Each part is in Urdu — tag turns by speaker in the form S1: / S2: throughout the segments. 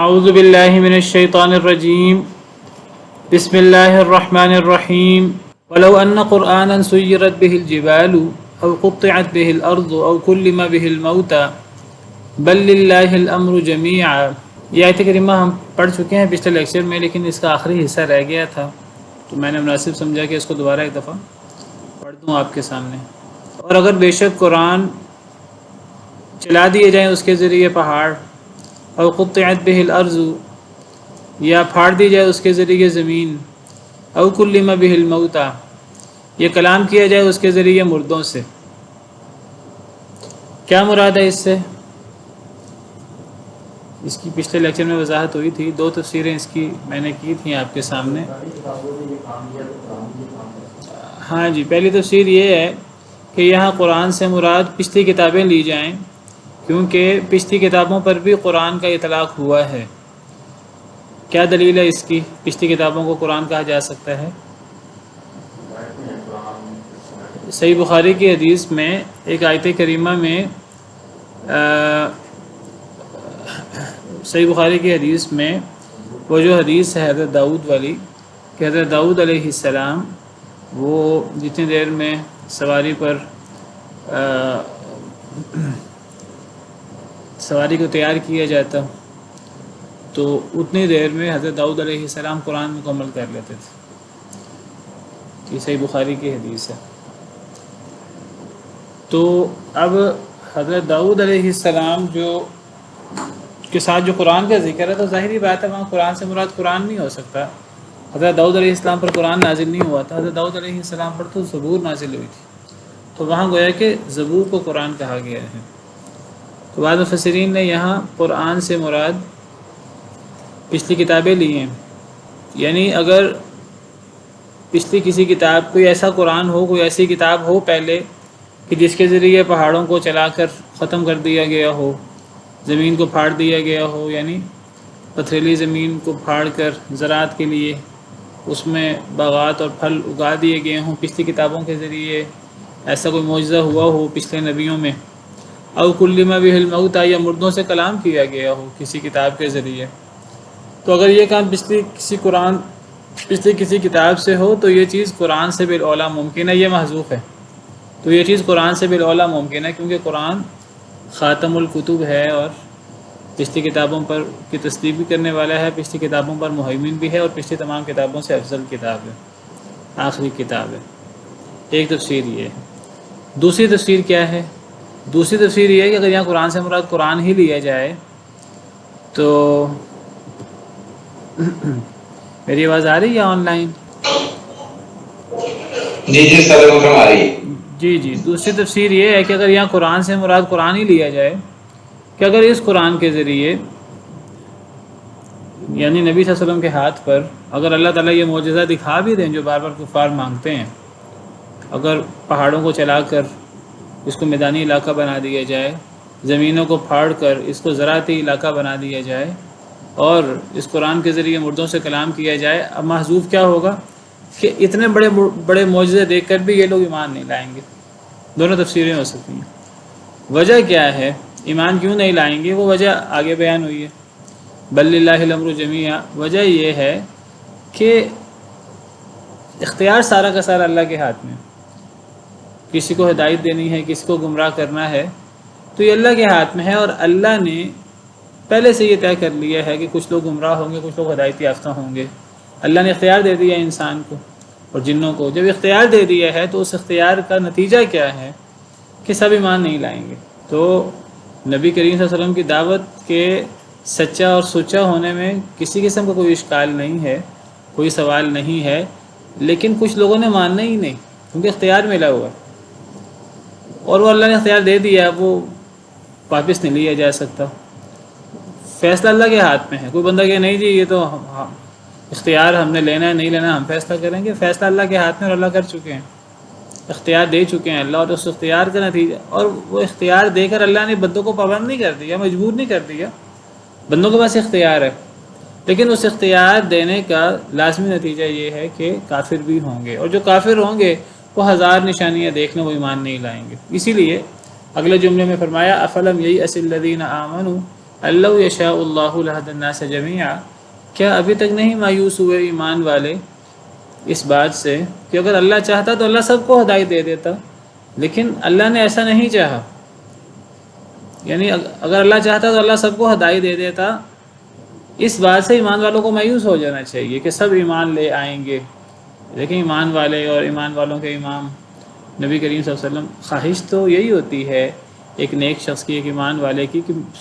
S1: اعوذ باللہ من الشیطان الرجیم بسم اللہ الرحمن الرحیم ولو ان قرآنا سیرت به الجبال او قطعت به الارض او کلم به الموتى بل للہ الامر جمیعا۔ یہ آیت کریمہ ہم پڑھ چکے ہیں پچھلے لیکچر میں، لیکن اس کا آخری حصہ رہ گیا تھا تو میں نے مناسب سمجھا کہ اس کو دوبارہ ایک دفعہ پڑھ دوں آپ کے سامنے۔ اور اگر بے شک قرآن چلا دیے جائیں اس کے ذریعے پہاڑ، او قطعت به الارض یا پھاڑ دی جائے اس کے ذریعے زمین، او کلم به الموتى یہ کلام کیا جائے اس کے ذریعے مردوں سے، کیا مراد ہے اس سے؟ اس کی پچھلے لیکچر میں وضاحت ہوئی تھی، دو تفسیریں اس کی میں نے کی تھیں آپ کے سامنے۔ ہاں جی، پہلی تفسیر یہ ہے کہ یہاں قرآن سے مراد پچھلی کتابیں لی جائیں، کیونکہ پچھلی کتابوں پر بھی قرآن کا اطلاق ہوا ہے۔ کیا دلیل ہے اس کی پچھلی کتابوں کو قرآن کہا جا سکتا ہے؟ صحیح بخاری کی حدیث میں ایک آیت کریمہ میں صحیح بخاری کی حدیث میں وہ جو حدیث ہے حضرت داؤد والی، کہ حضرت داؤد علیہ السلام وہ جتنی دیر میں سواری پر سواری کو تیار کیا جاتا تو اتنی دیر میں حضرت داؤد علیہ السلام قرآن مکمل کر لیتے تھے۔ یہ صحیح بخاری کی حدیث ہے۔ تو اب حضرت داؤد علیہ السلام جو کے ساتھ جو قرآن کا ذکر ہے تو ظاہری بات ہے وہاں قرآن سے مراد قرآن نہیں ہو سکتا۔ حضرت داؤد علیہ السلام پر قرآن نازل نہیں ہوا تھا، حضرت داؤد علیہ السلام پر تو زبور نازل ہوئی تھی، تو وہاں گویا کہ زبور کو قرآن کہا گیا ہے۔ تو بعض مفسرین نے یہاں قرآن سے مراد پچھلی کتابیں لی ہیں، یعنی اگر پچھلی کسی کتاب کوئی ایسا قرآن ہو، کوئی ایسی کتاب ہو پہلے کہ جس کے ذریعے پہاڑوں کو چلا کر ختم کر دیا گیا ہو، زمین کو پھاڑ دیا گیا ہو، یعنی پتھریلی زمین کو پھاڑ کر زراعت کے لیے اس میں باغات اور پھل اگا دیے گئے ہوں پچھلی کتابوں کے ذریعے، ایسا کوئی معجزہ ہوا ہو پچھلے نبیوں میں، او کلم به الموتى یا مردوں سے کلام کیا گیا ہو کسی کتاب کے ذریعے، تو اگر یہ کام پچھلی کسی کتاب سے ہو تو یہ چیز قرآن سے بالاولیٰ ممکن ہے، یہ محذوف ہے، تو یہ چیز قرآن سے بالاولیٰ ممکن ہے کیونکہ قرآن خاتم الکتب ہے اور پچھلی کتابوں پر کی تصدیق بھی کرنے والا ہے، پچھلی کتابوں پر مہیمن بھی ہے اور پچھلی تمام کتابوں سے افضل کتاب ہے، آخری کتاب ہے۔ ایک تفسیر یہ ہے۔ دوسری تفسیر کیا ہے؟ دوسری تفسیر یہ ہے کہ اگر یہاں قرآن سے مراد قرآن ہی لیا جائے تو میری آواز آ رہی ہے آن لائن؟
S2: جی سر آ رہی ہے۔
S1: جی دوسری تفسیر یہ ہے کہ اگر یہاں قرآن سے مراد قرآن ہی لیا جائے کہ اگر اس قرآن کے ذریعے یعنی نبی صلی اللہ علیہ وسلم کے ہاتھ پر اگر اللہ تعالیٰ یہ معجزہ دکھا بھی دیں جو بار بار کفار مانگتے ہیں، اگر پہاڑوں کو چلا کر اس کو میدانی علاقہ بنا دیا جائے، زمینوں کو پھاڑ کر اس کو زراعتی علاقہ بنا دیا جائے اور اس قرآن کے ذریعے مردوں سے کلام کیا جائے، اب محذوف کیا ہوگا کہ اتنے بڑے معجزے دیکھ کر بھی یہ لوگ ایمان نہیں لائیں گے۔ دونوں تفسیریں ہو سکتی ہیں۔ وجہ کیا ہے ایمان کیوں نہیں لائیں گے؟ وہ وجہ آگے بیان ہوئی ہے، بل للہ الامر جمیعا۔ وجہ یہ ہے کہ اختیار سارا کا سارا اللہ کے ہاتھ میں، کسی کو ہدایت دینی ہے، کسی کو گمراہ کرنا ہے تو یہ اللہ کے ہاتھ میں ہے، اور اللہ نے پہلے سے یہ طے کر لیا ہے کہ کچھ لوگ گمراہ ہوں گے، کچھ لوگ ہدایت یافتہ ہوں گے۔ اللہ نے اختیار دے دیا انسان کو اور جنوں کو، جب اختیار دے دیا ہے تو اس اختیار کا نتیجہ کیا ہے کہ سب ایمان نہیں لائیں گے۔ تو نبی کریم صلی اللہ علیہ وسلم کی دعوت کے سچا اور سچا ہونے میں کسی قسم کا کوئی اشکال نہیں ہے، کوئی سوال نہیں ہے، لیکن کچھ لوگوں نے ماننا ہی نہیں کیونکہ اختیار ملا ہوا ہے، اور وہ اللہ نے اختیار دے دیا، وہ واپس نہیں لیا جا سکتا۔ فیصلہ اللہ کے ہاتھ میں ہے۔ کوئی بندہ کہ نہیں جی یہ تو اختیار ہم نے لینا ہے نہیں لینا ہم فیصلہ کریں گے، فیصلہ اللہ کے ہاتھ میں اور اللہ کر چکے ہیں، اختیار دے چکے ہیں اللہ، اور اس اختیار کا نتیجہ، اور وہ اختیار دے کر اللہ نے بندوں کو پابند نہیں کر دیا، مجبور نہیں کر دیا، بندوں کے پاس اختیار ہے، لیکن اس اختیار دینے کا لازمی نتیجہ یہ ہے کہ کافر بھی ہوں گے، اور جو کافر ہوں گے وہ ہزار نشانیاں دیکھ لیں وہ ایمان نہیں لائیں گے۔ اسی لیے اگلے جملے میں فرمایا افلم ییأس الذین آمنوا اللہ یشاء اللہ لہدی الناس جمیعا، کیا ابھی تک نہیں مایوس ہوئے ایمان والے اس بات سے کہ اگر اللہ چاہتا تو اللہ سب کو ہدایت دے دیتا، لیکن اللہ نے ایسا نہیں چاہا۔ یعنی اگر اللہ چاہتا تو اللہ سب کو ہدایت دے دیتا۔ اس بات سے ایمان والوں کو مایوس ہو جانا چاہیے کہ سب ایمان لے آئیں گے، لیکن ایمان والے اور ایمان والوں کے امام نبی کریم صلی اللہ علیہ وسلم، خواہش تو یہی ہوتی ہے ایک نیک شخص کی، ایک ایمان والے کی،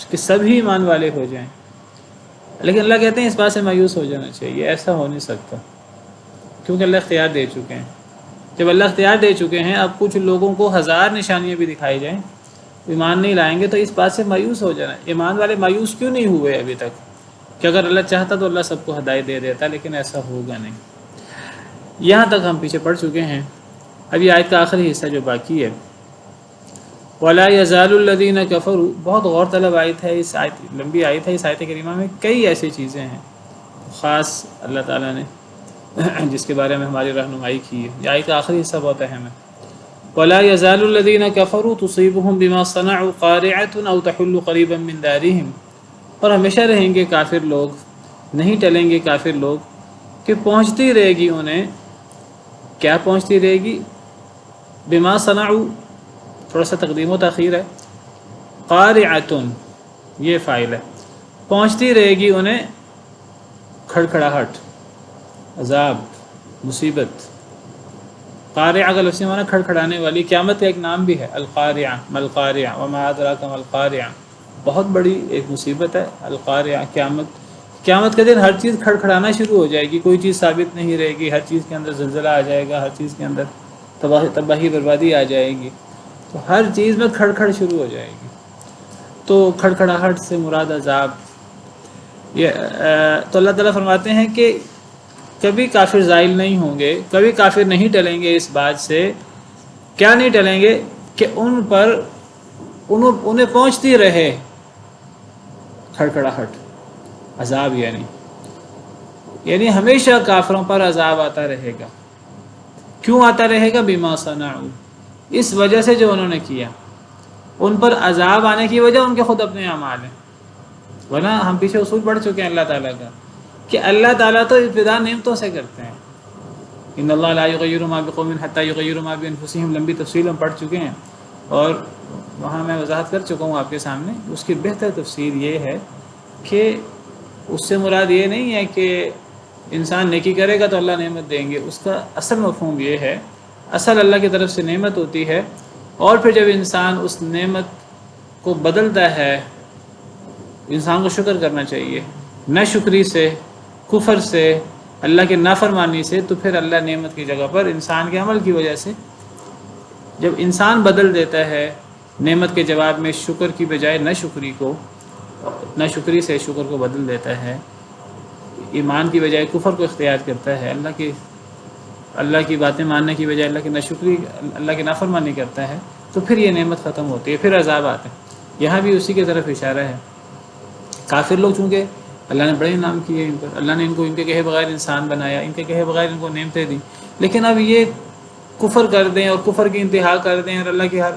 S1: کہ سب ہی ایمان والے ہو جائیں، لیکن اللہ کہتے ہیں اس بات سے مایوس ہو جانا چاہیے، ایسا ہو نہیں سکتا، کیونکہ اللہ اختیار دے چکے ہیں۔ جب اللہ اختیار دے چکے ہیں، اب کچھ لوگوں کو 1000 نشانیاں بھی دکھائی جائیں، ایمان نہیں لائیں گے، تو اس بات سے مایوس ہو جانا۔ ایمان والے مایوس کیوں نہیں ہوئے ابھی تک؟ کہ اگر اللہ چاہتا تو اللہ سب کو ہدایت دے دیتا، لیکن ایسا ہوگا نہیں۔ یہاں تک ہم پیچھے پڑھ چکے ہیں۔ اب یہ آیت کا آخری حصہ جو باقی ہے، وَلَا يَزَالُ الَّذِينَ كَفَرُوا، بہت غور طلب آیت ہے، اس آیت لمبی آیت ہے۔ اس آیت کریمہ میں کئی ایسی چیزیں ہیں خاص اللہ تعالیٰ نے جس کے بارے میں ہماری رہنمائی کی ہے۔ یہ آیت کا آخری حصہ بہت اہم ہے۔ وَلَا يَزَالُ الَّذِينَ كَفَرُوا تُصِيبُهُم بِمَا صَنَعُوا قَارِعَةٌ أَوْ تَحُلُّ قَرِيبًا مِّن دَارِهِمْ، اور ہمیشہ رہیں گے کافر لوگ، نہیں ٹلیں گے کافر لوگ، کہ پہنچتی رہے گی انہیں، کیا پہنچتی رہے گی؟ بِمَا صَنَعُوا، تھوڑا سا تقدیم و تاخیر ہے، قَارِعَةٌ یہ فاعل ہے، پہنچتی رہے گی انہیں کھڑکھڑاہٹ، عذاب، مصیبت۔ قارعہ کا لفظی معنی کھڑکھڑانے والی، قیامت کا ایک نام بھی ہے القارعہ، ملقارعہ وما ادراک ملقارعہ، بہت بڑی ایک مصیبت ہے القارعہ، قیامت کے دن ہر چیز کھڑکھڑانا شروع ہو جائے گی، کوئی چیز ثابت نہیں رہے گی، ہر چیز کے اندر زلزلہ آ جائے گا، ہر چیز کے اندر تباہی بربادی آ جائے گی، تو ہر چیز میں کھڑکھڑ شروع ہو جائے گی۔ تو کھڑکھڑاہٹ سے مراد عذاب۔ یہ تو اللہ تعالیٰ فرماتے ہیں کہ کبھی کافر زائل نہیں ہوں گے، کبھی کافر نہیں ٹلیں گے اس بات سے، کیا نہیں ٹلیں گے؟ کہ ان پر انہیں پہنچتی رہے کھڑکھڑاہٹ، عذاب، یعنی ہمیشہ کافروں پر عذاب آتا رہے گا۔ کیوں آتا رہے گا؟ بما صنعوا، اس وجہ سے جو انہوں نے کیا، ان پر عذاب آنے کی وجہ ان کے خود اپنے اعمال ہیں۔ ورنہ ہم پیچھے اصول پڑھ چکے ہیں اللہ تعالیٰ کا کہ اللہ تعالیٰ تو ابتدا نعمتوں سے کرتے ہیں، ان اللہ لا یغیر ما بقوم حتی یغیروا ما بانفسہم، لمبی تفصیل ہم پڑھ چکے ہیں، اور وہاں میں وضاحت کر چکا ہوں آپ کے سامنے۔ اس کی بہتر تفسیر یہ ہے کہ اس سے مراد یہ نہیں ہے کہ انسان نیکی کرے گا تو اللہ نعمت دیں گے، اس کا اصل مفہوم یہ ہے، اصل اللہ کی طرف سے نعمت ہوتی ہے، اور پھر جب انسان اس نعمت کو بدلتا ہے، انسان کو شکر کرنا چاہیے، نہ شکری سے، کفر سے، اللہ کے نافرمانی سے، تو پھر اللہ نعمت کی جگہ پر انسان کے عمل کی وجہ سے جب انسان بدل دیتا ہے نعمت کے جواب میں شکر کی بجائے نہ شکری سے شکر کو بدل دیتا ہے، ایمان کی بجائے کفر کو اختیار کرتا ہے، اللہ کی باتیں ماننے کی بجائے اللہ کی نافرمانی کرتا ہے، تو پھر یہ نعمت ختم ہوتی ہے، پھر عذاب آتے ہیں۔ یہاں بھی اسی کی طرف اشارہ ہے۔ کافر لوگ چونکہ اللہ نے بڑے انعام کیے ان پر، اللہ نے ان کو ان کے کہے بغیر انسان بنایا، ان کے کہے بغیر ان کو نعمتیں دی، لیکن اب یہ کفر کر دیں اور کفر کی انتہا کر دیں اور اللہ کی ہر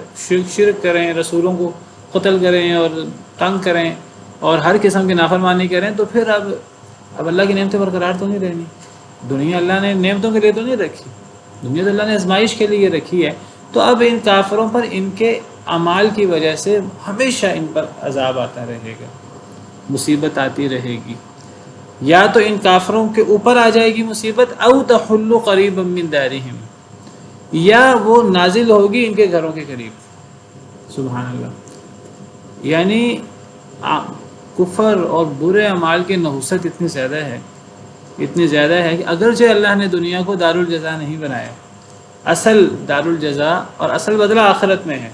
S1: شرک کریں، رسولوں کو قتل کریں اور تنگ کریں اور ہر قسم کی نافرمانی کریں، تو پھر اب اللہ کی نعمتیں برقرار تو نہیں رہنی۔ دنیا اللہ نے نعمتوں کے لیے تو نہیں رکھی، دنیا تو اللہ نے آزمائش کے لیے رکھی ہے، تو اب ان کافروں پر ان کے اعمال کی وجہ سے ہمیشہ ان پر عذاب آتا رہے گا، مصیبت آتی رہے گی، یا تو ان کافروں کے اوپر آ جائے گی مصیبت، او تحل قریبا من دارہم، یا وہ نازل ہوگی ان کے گھروں کے قریب۔ سبحان اللہ، یعنی کفر اور برے اعمال کی نحوست اتنی زیادہ ہے کہ اگرچہ اللہ نے دنیا کو دارالجزا نہیں بنایا، اصل دارالجزا اور اصل بدلہ آخرت میں ہے،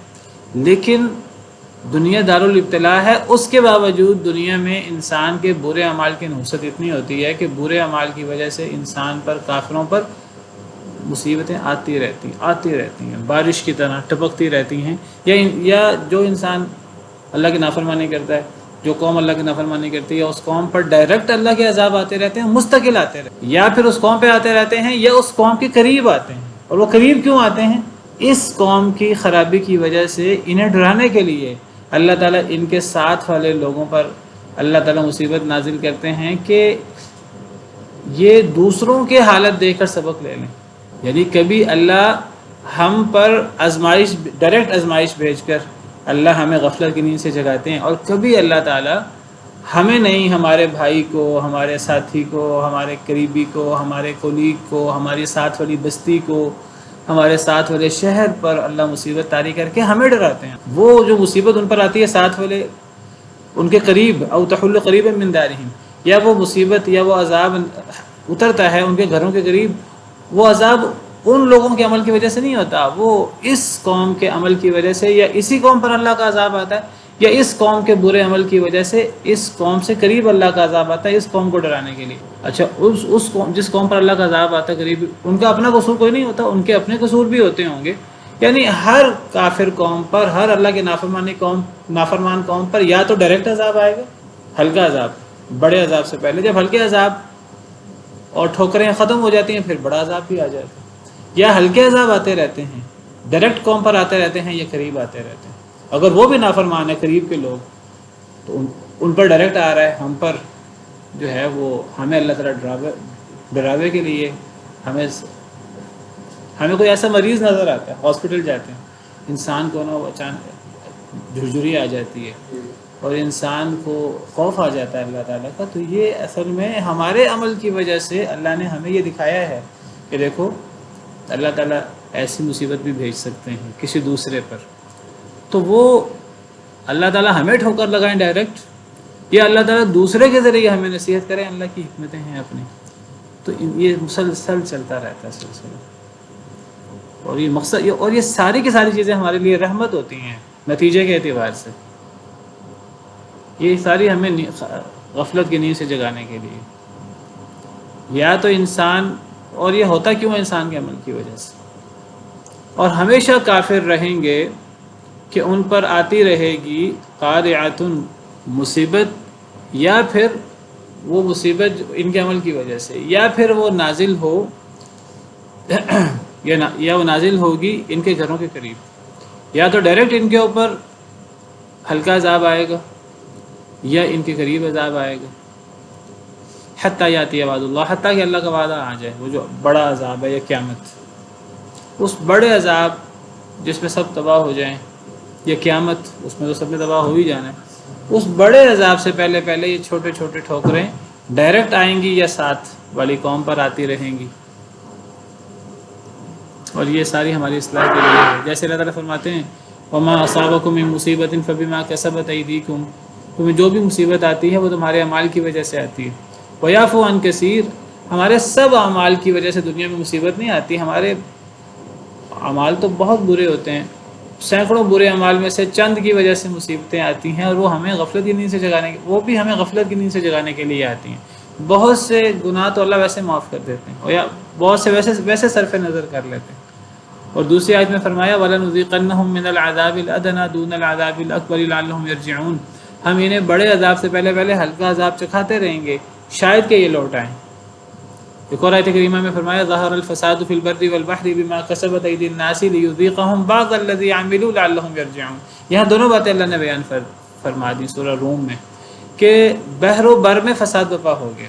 S1: لیکن دنیا دارالابتلاء ہے، اس کے باوجود دنیا میں انسان کے برے اعمال کی نحوست اتنی ہوتی ہے کہ برے اعمال کی وجہ سے انسان پر، کافروں پر مصیبتیں آتی رہتی ہیں، بارش کی طرح ٹپکتی رہتی ہیں، یا جو انسان اللہ کی نافرمانی کرتا ہے، جو قوم اللہ کی نافرمانی کرتی ہے، اس قوم پر ڈائریکٹ اللہ کے عذاب آتے رہتے ہیں، مستقل آتے رہتے ہیں، یا پھر اس قوم پہ آتے رہتے ہیں، یا اس قوم کے قریب آتے ہیں۔ اور وہ قریب کیوں آتے ہیں؟ اس قوم کی خرابی کی وجہ سے انہیں ڈرانے کے لیے اللہ تعالیٰ ان کے ساتھ والے لوگوں پر اللہ تعالیٰ مصیبت نازل کرتے ہیں کہ یہ دوسروں کے حالت دیکھ کر سبق لے لیں. یعنی کبھی اللہ ہم پر آزمائش، ڈائریکٹ آزمائش بھیج کر اللہ ہمیں غفلت کی نیند سے جگاتے ہیں، اور کبھی اللہ تعالیٰ ہمیں نہیں، ہمارے بھائی کو، ہمارے ساتھی کو، ہمارے قریبی کو، ہمارے کولیگ کو، ہماری ساتھ والی بستی کو، ہمارے ساتھ والے شہر پر اللہ مصیبت طاری کر کے ہمیں ڈراتے ہیں. وہ جو مصیبت ان پر آتی ہے ساتھ والے ان کے قریب، او تحل قریب من دارہم، یا وہ مصیبت یا وہ عذاب اترتا ہے ان کے گھروں کے قریب، وہ عذاب ان لوگوں کے عمل کی وجہ سے نہیں ہوتا، وہ اس قوم کے عمل کی وجہ سے، یا اسی قوم پر اللہ کا عذاب آتا ہے، یا اس قوم کے برے عمل کی وجہ سے اس قوم سے قریب اللہ کا عذاب آتا ہے اس قوم کو ڈرانے کے لیے. اچھا اس قوم، جس قوم پر اللہ کا عذاب آتا ہے قریب، ان کا اپنا قصور کوئی نہیں ہوتا، ان کے اپنے قصور بھی ہوتے ہوں گے. یعنی ہر کافر قوم پر، ہر اللہ کے نافرمان قوم پر یا تو ڈائریکٹ عذاب آئے گا، ہلکا عذاب بڑے عذاب سے پہلے، جب ہلکے عذاب اور ٹھوکریں ختم ہو جاتی ہیں پھر بڑا عذاب بھی آ جاتا ہے. یا ہلکے عذاب آتے رہتے ہیں، ڈائریکٹ قوم پر آتے رہتے ہیں، یا قریب آتے رہتے ہیں. اگر وہ بھی نافرمان ہے قریب کے لوگ تو ان پر ڈائریکٹ آ رہا ہے، ہم پر جو ہے وہ ہمیں اللہ تعالیٰ ڈراوے کے لیے ہمیں کوئی ایسا مریض نظر آتا ہے، ہاسپٹل جاتے ہیں، انسان کو نا اچانک جھرجھری آ جاتی ہے اور انسان کو خوف آ جاتا ہے اللہ تعالیٰ کا، تو یہ اصل میں ہمارے عمل کی وجہ سے اللہ نے ہمیں یہ دکھایا ہے کہ دیکھو اللہ تعالیٰ ایسی مصیبت بھی بھیج سکتے ہیں کسی دوسرے پر. تو وہ اللہ تعالیٰ ہمیں ٹھوکر لگائیں ڈائریکٹ، یا اللہ تعالیٰ دوسرے کے ذریعے ہمیں نصیحت کریں، اللہ کی حکمتیں ہیں اپنی. تو یہ مسلسل چلتا رہتا ہے سلسلہ. اور یہ مقصد، اور یہ ساری کی ساری چیزیں ہمارے لیے رحمت ہوتی ہیں نتیجے کے اعتبار سے. یہ ساری ہمیں غفلت کی نیند سے جگانے کے لیے، یا تو انسان، اور یہ ہوتا کیوں انسان کے عمل کی وجہ سے، اور ہمیشہ کافر رہیں گے کہ ان پر آتی رہے گی قارعۃ مصیبت، یا پھر وہ مصیبت ان کے عمل کی وجہ سے، یا پھر وہ نازل ہو یا وہ نازل ہوگی ان کے گھروں کے قریب، یا تو ڈائریکٹ ان کے اوپر ہلکا عذاب آئے گا یا ان کے قریب عذاب آئے گا. حتیٰ یاتی وعد اللہ، حتیٰ کہ اللہ کا وعدہ آ جائے، وہ جو بڑا عذاب ہے یا قیامت، اس بڑے عذاب جس میں سب تباہ ہو جائیں، یا قیامت اس میں تو سب نے تباہ ہو ہی جانا ہے، اس بڑے عذاب سے پہلے یہ چھوٹے چھوٹے ٹھوکریں ڈائریکٹ آئیں گی یا ساتھ والی قوم پر آتی رہیں گی. اور یہ ساری ہماری اصلاح کے لیے ہے. جیسے اللہ تعالیٰ فرماتے ہیں وما اصابکم من مصیبت فبما کسبت ایدیکم، تمہیں جو بھی مصیبت آتی ہے وہ تمہارے اعمال کی وجہ سے آتی ہے. ویعفو عن کثیر، ہمارے سب اعمال کی وجہ سے دنیا میں مصیبت نہیں آتی. ہمارے اعمال تو بہت برے ہوتے ہیں، سینکڑوں برے اعمال میں سے چند کی وجہ سے مصیبتیں آتی ہیں، اور وہ ہمیں غفلت کی نیند سے جگانے، وہ بھی ہمیں غفلت کی نیند سے جگانے کے لیے آتی ہیں. بہت سے گناہ تو اللہ ویسے معاف کر دیتے ہیں، اور یا بہت سے ویسے صرف نظر کر لیتے ہیں. اور دوسری آیت میں فرمایا وَلَنُذِيقَنَّهُم مِّنَ الْعَذَابِ الْأَدْنَىٰ دُونَ الْعَذَابِ الْأَكْبَرِ لَعَلَّهُمْ يَرْجِعُونَ، ہم انہیں بڑے عذاب سے پہلے ہلکا عذاب چکھاتے رہیں گے شاید کہ یہ لوٹ آئیں. ایک اور آیت کریمہ میں فرمایا ظَهَرَ الْفَسَادُ فِي الْبَرِّ وَالْبَحْرِ بِمَا كَسَبَتْ أَيْدِي النَّاسِ لِيُذِيقَهُم بَعْضَ الَّذِي عَمِلُوا لَعَلَّهُمْ يَرْجِعُونَ. یہاں دونوں باتیں اللہ نے بیان فرما دی سورہ روم میں کہ بحر و بر میں فساد برپا ہو گیا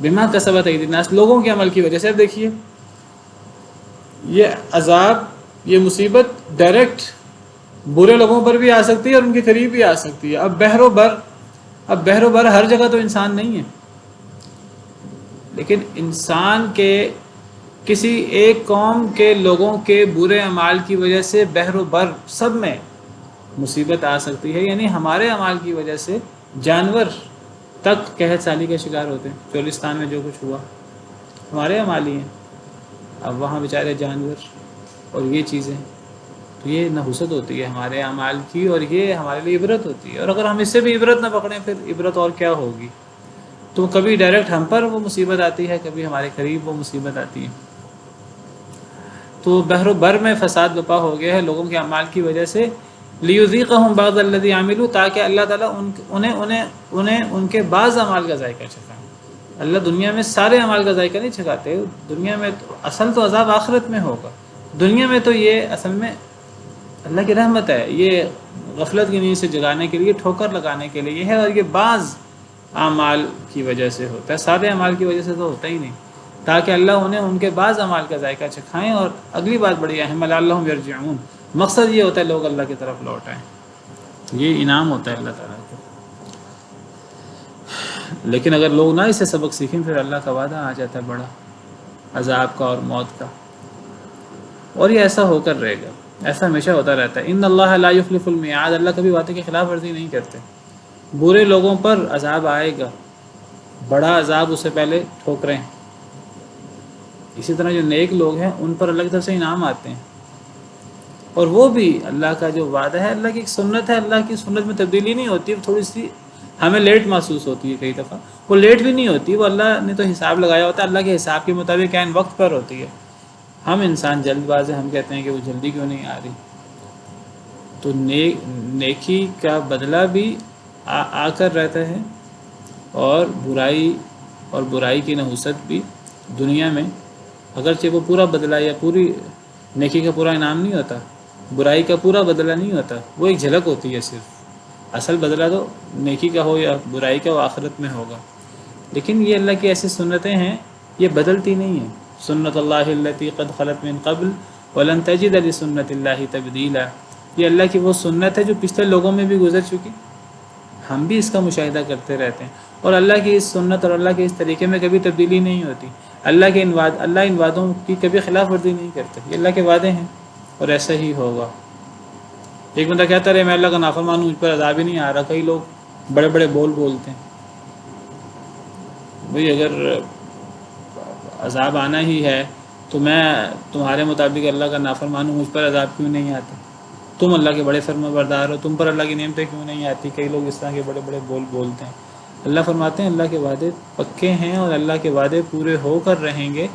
S1: بما کسبت ایدی الناس، لوگوں کے عمل کی وجہ سے. اب دیکھیے یہ عذاب، یہ مصیبت ڈائریکٹ برے لوگوں پر بھی آ سکتی ہے اور ان کے قریب بھی آ سکتی ہے. اب بحر و بر ہر جگہ تو انسان نہیں ہے، لیکن انسان کے کسی ایک قوم کے لوگوں کے برے اعمال کی وجہ سے بحر و بر سب میں مصیبت آ سکتی ہے. یعنی ہمارے اعمال کی وجہ سے جانور تک قحط سالی کے شکار ہوتے ہیں. چولستان میں جو کچھ ہوا ہمارے اعمال ہی ہیں. اب وہاں بیچارے جانور اور یہ چیزیں، تو یہ نحوست ہوتی ہے ہمارے اعمال کی، اور یہ ہمارے لیے عبرت ہوتی ہے. اور اگر ہم اس سے بھی عبرت نہ پکڑیں پھر عبرت اور کیا ہوگی. تو کبھی ڈائریکٹ ہم پر وہ مصیبت آتی ہے، کبھی ہمارے قریب وہ مصیبت آتی ہے. تو بحر و بر میں فساد برپا ہو گیا ہے لوگوں کے اعمال کی وجہ سے. لیذیقہم بعض الذی عملوا، تاکہ اللہ تعالیٰ انہیں ان کے بعض اعمال کا ذائقہ چکھائے. اللہ دنیا میں سارے اعمال کا ذائقہ نہیں چکھاتے. دنیا میں اصل تو عذاب آخرت میں ہوگا. دنیا میں تو یہ اصل میں اللہ کی رحمت ہے، یہ غفلت کی نیند سے جگانے کے لیے، ٹھوکر لگانے کے لیے ہے، اور یہ بعض اعمال کی وجہ سے ہوتا ہے، سارے اعمال کی وجہ سے تو ہوتا ہی نہیں، تاکہ اللہ انہیں ان کے بعض اعمال کا ذائقہ چکھائیں۔ اور اگلی بات بڑی اہم، لعلہم یرجعون، مقصد یہ ہوتا ہے لوگ اللہ کی طرف لوٹ آئیں، یہ انعام ہوتا ہے اللہ تعالیٰ کا۔ لیکن اگر لوگ نہ اسے سبق سیکھیں، پھر اللہ کا وعدہ آ جاتا ہے بڑا، عذاب کا اور موت کا، اور یہ ایسا ہو کر رہے گا، ایسا ہمیشہ ہوتا رہتا ہے۔ ان اللہ لا یخلف المیعاد، اللہ کبھی وعدے کی خلاف ورزی نہیں کرتے۔ برے لوگوں پر عذاب آئے گا، بڑا عذاب اس سے پہلے ٹھوکریں۔ اسی طرح جو نیک لوگ ہیں ان پر اللہ کی طرف سے انعام آتے ہیں، اور وہ بھی اللہ کا جو وعدہ ہے، اللہ کی ایک سنت ہے، اللہ کی سنت میں تبدیلی نہیں ہوتی، تھوڑی سی ہمیں لیٹ محسوس ہوتی ہے کئی دفعہ، وہ لیٹ بھی نہیں ہوتی، وہ اللہ نے تو حساب لگایا ہوتا ہے، اللہ کے حساب کے مطابق عین وقت پر ہوتی ہے۔ ہم انسان جلد باز ہیں، ہم کہتے ہیں کہ وہ جلدی کیوں نہیں آ رہی۔ تو نیکی کا بدلہ بھی آ کر رہتا ہے، اور برائی کی نحوست بھی دنیا میں، اگرچہ وہ پورا بدلہ یا پوری نیکی کا پورا انعام نہیں ہوتا، برائی کا پورا بدلہ نہیں ہوتا، وہ ایک جھلک ہوتی ہے صرف، اصل بدلہ تو نیکی کا ہو یا برائی کا وہ آخرت میں ہوگا۔ لیکن یہ اللہ کی ایسی سنتیں ہیں، یہ بدلتی نہیں ہیں۔ سنت اللہ التی قد خلت من قبل ولن تجد لسنت اللہ تبدیلا، یہ اللہ کی وہ سنت ہے جو پچھلے لوگوں میں بھی گزر چکی، ہم بھی اس کا مشاہدہ کرتے رہتے ہیں، اور اللہ کی اس سنت اور اللہ کے اس طریقے میں کبھی تبدیلی نہیں ہوتی۔ اللہ ان وعدوں کی کبھی خلاف ورزی نہیں کرتے، یہ اللہ کے وعدے ہیں، اور ایسا ہی ہوگا۔ ایک بندہ کہتا رہے میں اللہ کا نافرمان ہوں، مجھ پر عذاب ہی نہیں آ رہا، کئی لوگ بڑے بڑے بولتے ہیں، بھئی اگر عذاب آنا ہی ہے تو میں تمہارے مطابق اللہ کا نافرمان ہوں، مجھ پر عذاب کیوں نہیں آتا؟ تم اللہ کے بڑے فرما بردار ہو، تم پر اللہ کی نعمتیں کیوں نہیں آتی؟ کئی لوگ اس طرح کے بڑے بڑے بولتے ہیں۔ اللہ فرماتے ہیں اللہ کے وعدے پکے ہیں، اور اللہ کے وعدے پورے ہو کر رہیں گے۔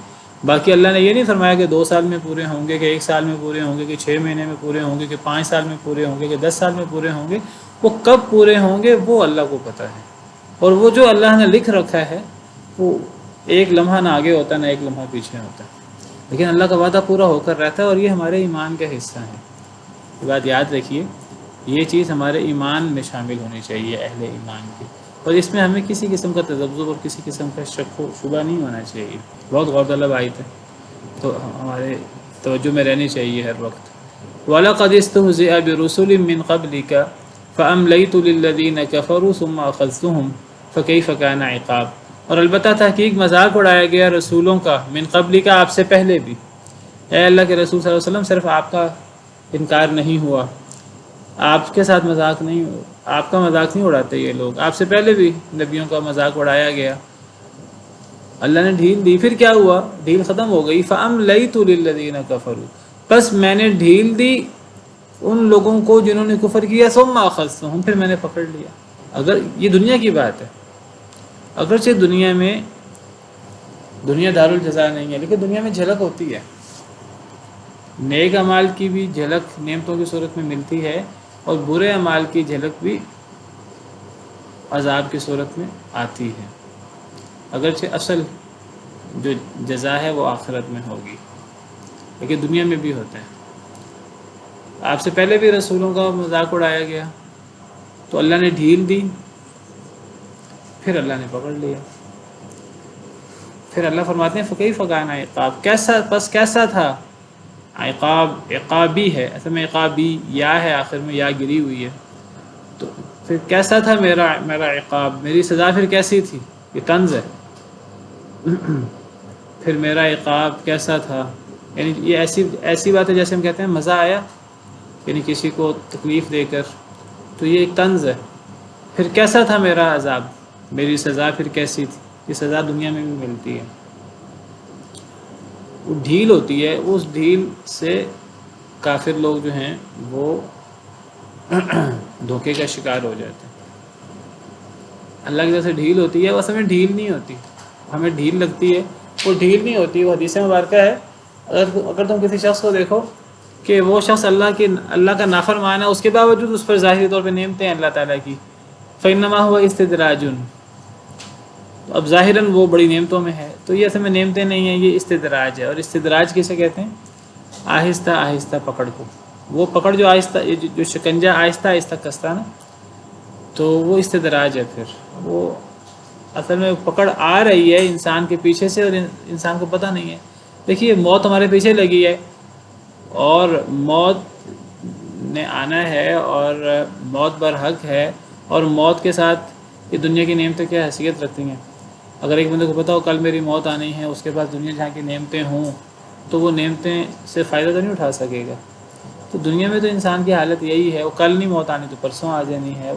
S1: باقی اللہ نے یہ نہیں فرمایا کہ 2 سال میں پورے ہوں گے، کہ 1 سال میں پورے ہوں گے، کہ 6 مہینے میں پورے ہوں گے، کہ 5 سال میں پورے ہوں گے، کہ 10 سال میں پورے ہوں گے۔ وہ کب پورے ہوں گے وہ اللہ کو پتہ ہے، اور وہ جو اللہ نے لکھ رکھا ہے وہ ایک لمحہ نہ آگے ہوتا نہ ایک لمحہ پیچھے ہوتا ہے، لیکن اللہ کا وعدہ پورا ہو کر رہتا ہے، اور یہ ہمارے ایمان کا حصہ ہے۔ یہ بات یاد رکھیے، یہ چیز ہمارے ایمان میں شامل ہونی چاہیے، اہل ایمان کی، اور اس میں ہمیں کسی قسم کا تذبذب اور کسی قسم کا شک و شبہ نہیں ہونا چاہیے۔ بہت غور طلب آئی تھے، تو ہمارے توجہ میں رہنی چاہیے ہر وقت۔ وَلَقَدِ اسْتُهْزِئَ بِرُسُلٍ مِّن قَبْلِكَ فَأَمْلَيْتُ لِلَّذِينَ كَفَرُوا ثُمَّ أَخَذْتُهُمْ فَكَيْفَ كَانَ عِقَابِ، اور البتہ تحقیق مذاق اڑایا گیا رسولوں کا، من قبل کا، آپ سے پہلے بھی۔ اے اللہ کے رسول صلی اللہ علیہ وسلم، صرف آپ کا انکار نہیں ہوا، آپ کے ساتھ مذاق نہیں ہوا، آپ کا مذاق نہیں اڑاتے یہ لوگ، آپ سے پہلے بھی نبیوں کا مذاق اڑایا گیا۔ اللہ نے ڈھیل دی، پھر کیا ہوا؟ ڈھیل ختم ہو گئی۔ فَأَمْلَيْتُ لِلَّذِينَ كَفَرُوا، بس میں نے ڈھیل دی ان لوگوں کو جنہوں نے کفر کیا، ثُمَّ أَخَذْتُهُمْ، پھر میں نے پکڑ لیا۔ اگر یہ دنیا کی بات ہے، اگرچہ دنیا دارالجزا نہیں ہے، لیکن دنیا میں جھلک ہوتی ہے، نیک اعمال کی بھی جھلک نعمتوں کی صورت میں ملتی ہے، اور برے اعمال کی جھلک بھی عذاب کی صورت میں آتی ہے، اگرچہ اصل جو جزا ہے وہ آخرت میں ہوگی، لیکن دنیا میں بھی ہوتا ہے۔ آپ سے پہلے بھی رسولوں کا مذاق اڑایا گیا، تو اللہ نے ڈھیل دی، پھر اللہ نے پکڑ لیا۔ پھر اللہ فرماتے ہیں فَكَيْفَ كَانَ عِقَابِ، کیسا تھا عقاب، عقابی ہے اصل میں، عقابی یا ہے آخر میں، یا گری ہوئی ہے، تو پھر کیسا تھا میرا عقاب، میری سزا پھر کیسی تھی؟ یہ طنز ہے۔ پھر میرا عقاب کیسا تھا، یعنی یہ ایسی بات ہے جیسے ہم کہتے ہیں مزہ آیا، یعنی کسی کو تکلیف دے کر، تو یہ ایک طنز ہے۔ پھر کیسا تھا میرا عذاب، میری سزا پھر کیسی تھی؟ یہ سزا دنیا میں بھی ملتی ہے۔ وہ ڈھیل ہوتی ہے، اس ڈھیل سے کافر لوگ جو ہیں وہ دھوکے کا شکار ہو جاتے ہیں۔ اللہ کی طرف سے ڈھیل ہوتی ہے، وہ اصل میں ڈھیل نہیں ہوتی، ہمیں ڈھیل لگتی ہے، وہ ڈھیل نہیں ہوتی۔ وہ حدیث مبارکہ ہے، اگر تم کسی شخص کو دیکھو کہ وہ شخص اللہ کا نافرمان ہے، اس کے باوجود اس پر ظاہری طور پہ نعمتیں ہیں اللہ تعالیٰ کی، فَإِنَّمَا هُوَ اسْتِدْرَاجٌ، اب ظاہراً وہ بڑی نعمتوں میں ہے، تو یہ اصل میں نعمتیں نہیں ہیں، یہ استدراج ہے۔ اور استدراج کسے کہتے ہیں؟ آہستہ آہستہ پکڑ کو، وہ پکڑ جو آہستہ جو شکنجہ آہستہ آہستہ کستا ہے نا، تو وہ استدراج ہے. پھر وہ اصل میں پکڑ آ رہی ہے انسان کے پیچھے سے اور انسان کو پتہ نہیں ہے. دیکھیے موت ہمارے پیچھے لگی ہے اور موت نے آنا ہے اور موت برحق ہے، اور موت کے ساتھ یہ دنیا کی نعمتیں کیا حیثیت رکھتی ہیں. اگر ایک بندے کو پتہ ہو کل میری موت آنی ہے، اس کے پاس دنیا جہاں کی نعمتیں ہوں، تو وہ نعمتیں سے فائدہ تو نہیں اٹھا سکے گا. تو دنیا میں تو انسان کی حالت یہی ہے، وہ کل نہیں موت آنی تو پرسوں آ جانی ہے،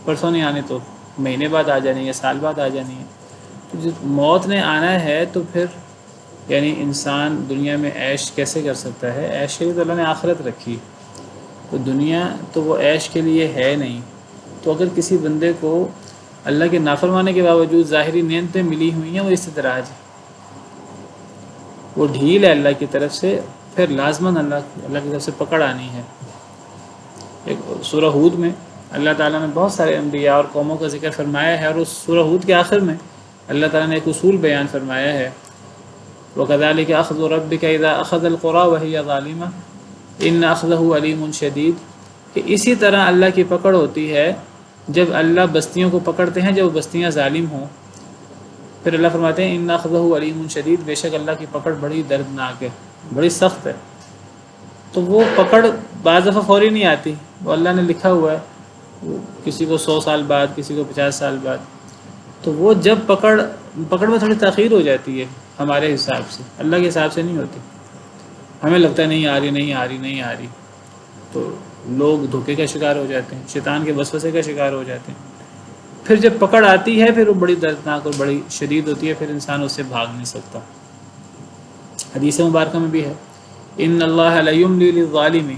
S1: پرسوں نہیں آنی تو مہینے بعد آ جانی ہے، سال بعد آ جانی ہے. تو جب موت نے آنا ہے تو پھر یعنی انسان دنیا میں عیش کیسے کر سکتا ہے؟ عیش کے لیے تو اللہ نے آخرت رکھی، تو دنیا تو وہ عیش کے لیے ہے نہیں. تو اگر کسی بندے کو اللہ کے نافرمانے کے باوجود ظاہری نعمتیں ملی ہوئی ہیں، وہ استدراج ہے، وہ ڈھیل ہے اللہ کی طرف سے. پھر لازماً اللہ کی طرف سے پکڑ آنی ہے. ایک سورہ ہود میں اللہ تعالیٰ نے بہت سارے انبیاء اور قوموں کا ذکر فرمایا ہے، اور اس سورہ ہود کے آخر میں اللہ تعالیٰ نے ایک اصول بیان فرمایا ہے، وَكَذَلِكَ أَخْذُ رَبِّكَ إِذَا أَخَذَ الْقُرَىٰ وَهِيَ ظَالِمَةٌ إِنَّ أَخْذَهُ أَلِيمٌ شَدِيدٌ. کہ اسی طرح اللہ کی پکڑ ہوتی ہے جب اللہ بستیوں کو پکڑتے ہیں جب بستیاں ظالم ہوں. پھر اللہ فرماتے ہیں إِنَّ أَخْذَهُ أَلِيمٌ شَدِيدٌ، بے شک اللہ کی پکڑ بڑی دردناک ہے، بڑی سخت ہے. تو وہ پکڑ بعض دفعہ فوری نہیں آتی، وہ اللہ نے لکھا ہوا ہے، کسی کو 100 سال بعد، کسی کو 50 سال بعد. تو وہ جب پکڑ میں تھوڑی تاخیر ہو جاتی ہے ہمارے حساب سے، اللہ کے حساب سے نہیں ہوتی. ہمیں لگتا ہے نہیں آ رہی نہیں آ رہی نہیں آ رہی، تو لوگ دھوکے کا شکار ہو جاتے ہیں، شیطان کے وسوسے کا شکار ہو جاتے ہیں. پھر جب پکڑ آتی ہے پھر وہ بڑی دردناک اور بڑی شدید ہوتی ہے، پھر انسان اس سے بھاگ نہیں سکتا. حدیث مبارکہ میں بھی ہے ان اللہ لا یملی للظالم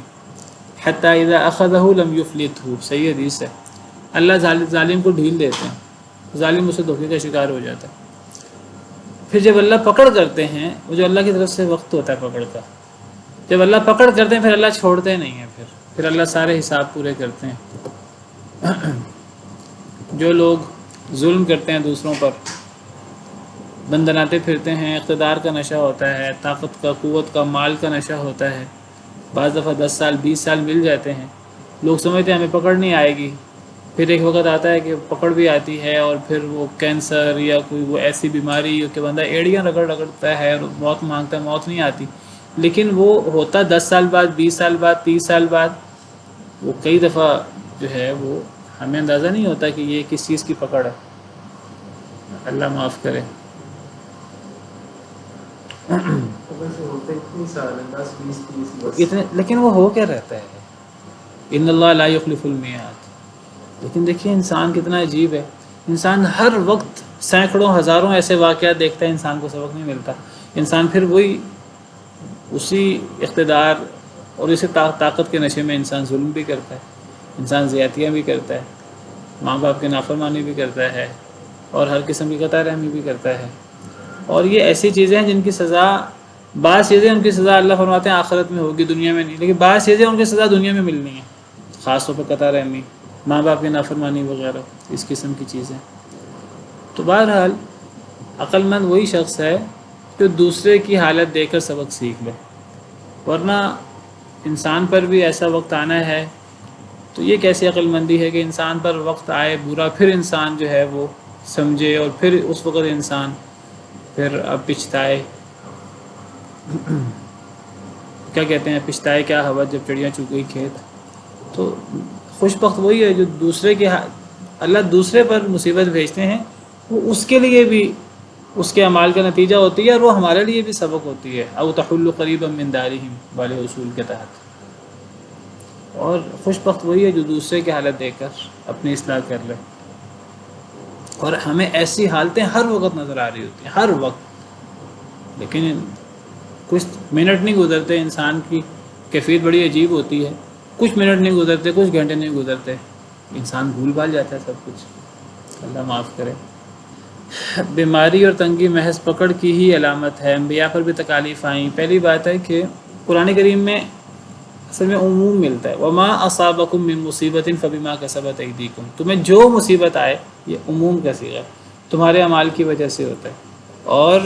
S1: حتی اذا اخذہ لم یفلتہ. صحیح حدیث ہے، اللہ ظالم کو ڈھیل دیتے ہیں، ظالم اسے دھوکے کا شکار ہو جاتا ہے. پھر جب اللہ پکڑ کرتے ہیں، وہ جو اللہ کی طرف سے وقت ہوتا ہے پکڑ کا، جب اللہ پکڑ کرتے ہیں پھر اللہ چھوڑتے نہیں ہیں، پھر اللہ سارے حساب پورے کرتے ہیں. جو لوگ ظلم کرتے ہیں دوسروں پر، بندناتے پھرتے ہیں، اقتدار کا نشہ ہوتا ہے، طاقت کا، قوت کا، مال کا نشہ ہوتا ہے، بعض دفعہ 10 سال 20 سال مل جاتے ہیں، لوگ سمجھتے ہیں ہمیں پکڑ نہیں آئے گی. پھر ایک وقت آتا ہے کہ پکڑ بھی آتی ہے، اور پھر وہ کینسر یا کوئی وہ ایسی بیماری کہ بندہ ایڑیاں رگڑتا ہے اور موت مانگتا ہے، موت نہیں آتی. لیکن وہ ہوتا 10 سال بعد، 20 سال بعد، 30 سال بعد. وہ کئی دفعہ جو ہے وہ ہمیں اندازہ نہیں ہوتا کہ یہ کس چیز کی پکڑ ہے. اللہ معاف کرے. اتنے لیکن وہ ہو کیا رہتا ہے، ان اللہ لا یخلف المیعاد. لیکن دیکھیے انسان کتنا عجیب ہے، انسان ہر وقت سینکڑوں ہزاروں ایسے واقعات دیکھتا ہے، انسان کو سبق نہیں ملتا. انسان پھر وہی اسی اقتدار اور اسی طاقت کے نشے میں انسان ظلم بھی کرتا ہے، انسان زیادتیاں بھی کرتا ہے، ماں باپ کی نافرمانی بھی کرتا ہے، اور ہر قسم کی قطع رحمی بھی کرتا ہے. اور یہ ایسی چیزیں ہیں جن کی سزا، بعض چیزیں ان کی سزا اللہ فرماتے ہیں آخرت میں ہوگی، دنیا میں نہیں. لیکن بعض چیزیں ان کی سزا دنیا میں ملنی ہیں، خاص طور پر قطع رحمی، ماں باپ کی نافرمانی وغیرہ، اس قسم کی چیزیں. تو بہرحال عقل مند وہی شخص ہے جو دوسرے کی حالت دیکھ کر سبق سیکھ لے، ورنہ انسان پر بھی ایسا وقت آنا ہے. تو یہ کیسی عقل مندی ہے کہ انسان پر وقت آئے برا، پھر انسان جو ہے وہ سمجھے، اور پھر اس وقت انسان پھر اب پچھتائے. کیا کہتے ہیں، پچھتائے کیا ہوا جب چڑیاں چگ گئی کھیت. تو خوش بخت وہی ہے جو دوسرے کے اللہ دوسرے پر مصیبت بھیجتے ہیں، وہ اس کے لیے بھی اس کے اعمال کا نتیجہ ہوتی ہے، اور وہ ہمارے لیے بھی سبق ہوتی ہے. او تحل قریبا من دارہم والے اصول کے تحت. اور خوش بخت وہی ہے جو دوسرے کی حالت دیکھ کر اپنی اصلاح کر لے. اور ہمیں ایسی حالتیں ہر وقت نظر آ رہی ہوتی ہیں، ہر وقت. لیکن کچھ منٹ نہیں گزرتے، انسان کی کیفیت بڑی عجیب ہوتی ہے. کچھ منٹ نہیں گزرتے، کچھ گھنٹے نہیں گزرتے، انسان بھول بھال جاتا ہے سب کچھ. اللہ معاف کرے. بیماری اور تنگی محض پکڑ کی ہی علامت ہے. انبیاء پر بھی تکالیف آئیں. پہلی بات ہے کہ قرآن کریم میں اصل میں عموم ملتا ہے، وما اصابکم من مصیبت فبما کسبت ایدیکم. تمہیں جو مصیبت آئے، یہ عموم کا صیغہ ہے، تمہارے اعمال کی وجہ سے ہوتا ہے. اور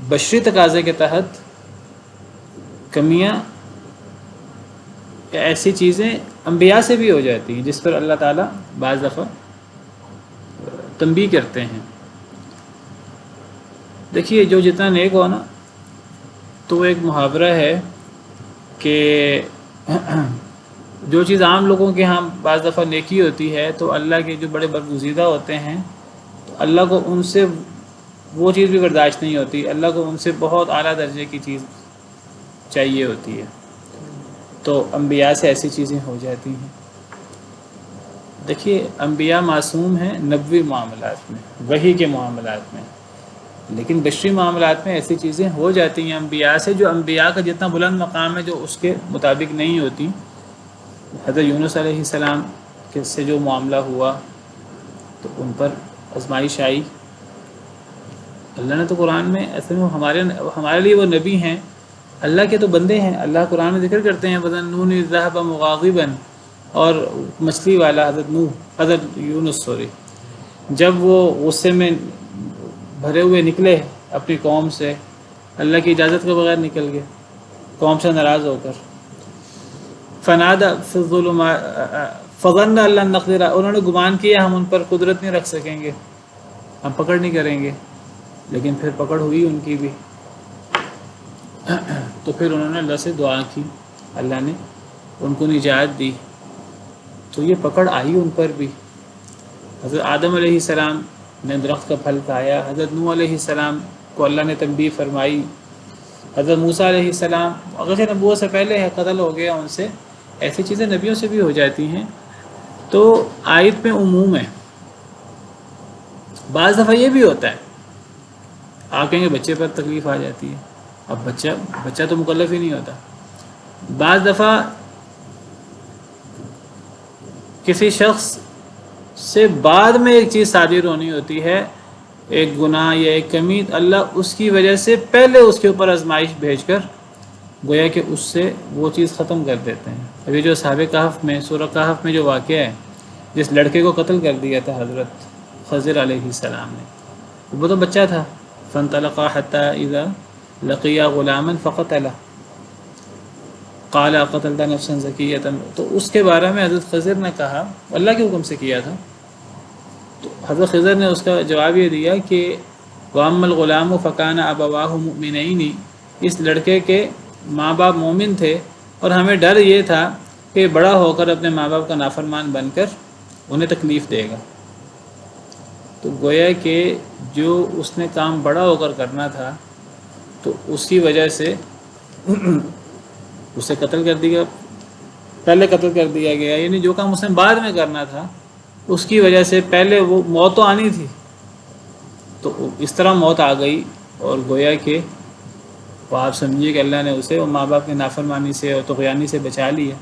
S1: بشری تقاضے کے تحت کمیاں ایسی چیزیں انبیاء سے بھی ہو جاتی ہیں جس پر اللہ تعالیٰ بعض دفعہ تنبیہ کرتے ہیں۔ دیکھیے جو جتنا نیک ہو نا، تو ایک محاورہ ہے کہ جو چیز عام لوگوں کے ہاں بعض دفعہ نیکی ہوتی ہے، تو اللہ کے جو بڑے برگزیدہ ہوتے ہیں تو اللہ کو ان سے وہ چیز بھی برداشت نہیں ہوتی، اللہ کو ان سے بہت اعلیٰ درجے کی چیز چاہیے ہوتی ہے، تو انبیاء سے ایسی چیزیں ہو جاتی ہیں۔ دیکھیے انبیاء معصوم ہیں نبوی معاملات میں، وحی کے معاملات میں، لیکن بشری معاملات میں ایسی چیزیں ہو جاتی ہیں انبیاء سے جو انبیاء کا جتنا بلند مقام ہے جو اس کے مطابق نہیں ہوتی۔ حضرت یونس علیہ السلام کے سے جو معاملہ ہوا تو ان پر آزمائش آئی۔ اللہ نے تو قرآن میں ایسے میں ہمارے لیے وہ نبی ہیں، اللہ کے تو بندے ہیں۔ اللہ قرآن میں ذکر کرتے ہیں وَظَنُّونِ إِذْ ذَهَبَ مُغَاضِبًا، اور مچھلی والا حضرت یونس جب وہ غصے میں بھرے ہوئے نکلے اپنی قوم سے، اللہ کی اجازت کے بغیر نکل گئے قوم سے ناراض ہو کر، فنادى في الظلمات فظن ان لن نقدر، انہوں نے گمان کیا ہم ان پر قدرت نہیں رکھ سکیں گے، ہم پکڑ نہیں کریں گے، لیکن پھر پکڑ ہوئی ان کی بھی، تو پھر انہوں نے اللہ سے دعا کی، اللہ نے ان کو نجات دی، تو یہ پکڑ آئی ان پر بھی۔ حضرت آدم علیہ السلام نے درخت کا پھل کھایا، حضرت نوح علیہ السلام کو اللہ نے تنبیہ فرمائی، حضرت موسیٰ علیہ السلام اگرچہ نبوت سے پہلے ہے قتل ہو گیا ان سے، ایسی چیزیں نبیوں سے بھی ہو جاتی ہیں۔ تو آیت میں عموم ہے۔ بعض دفعہ یہ بھی ہوتا ہے، آپ کہیں گے بچے پر تکلیف آ جاتی ہے، اب بچہ تو مکلف ہی نہیں ہوتا۔ بعض دفعہ کسی شخص سے بعد میں ایک چیز صادر ہونی ہوتی ہے، ایک گناہ یا ایک کمی، اللہ اس کی وجہ سے پہلے اس کے اوپر آزمائش بھیج کر گویا کہ اس سے وہ چیز ختم کر دیتے ہیں۔ ابھی جو اصحاب کہف میں سورہ کہف میں جو واقعہ ہے، جس لڑکے کو قتل کر دیا تھا حضرت خضر علیہ السلام نے، وہ تو بچہ تھا، فانطلقا حتی اذا لقیا غلاما فقتلہ قال قتلت نفسا زکیۃ، تو اس کے بارے میں حضرت خضر نے کہا، اللہ کے حکم سے کیا تھا، تو حضرت خضر نے اس کا جواب یہ دیا کہ وَأَمَّا الْغُلَامُ فَكَانَ أَبَوَاهُ مُؤْمِنَيْنِ، اس لڑکے کے ماں باپ مومن تھے اور ہمیں ڈر یہ تھا کہ بڑا ہو کر اپنے ماں باپ کا نافرمان بن کر انہیں تکلیف دے گا۔ تو گویا کہ جو اس نے کام بڑا ہو کر کرنا تھا تو اس کی وجہ سے اسے قتل کر دیا، پہلے قتل کر دیا گیا، یعنی جو کام اس نے بعد میں کرنا تھا اس کی وجہ سے پہلے وہ موت تو آنی تھی، تو اس طرح موت آ گئی، اور گویا کہ وہ آپ سمجھیے کہ اللہ نے اسے ماں باپ کی نافرمانی سے اور طغیانی سے بچا لیا۔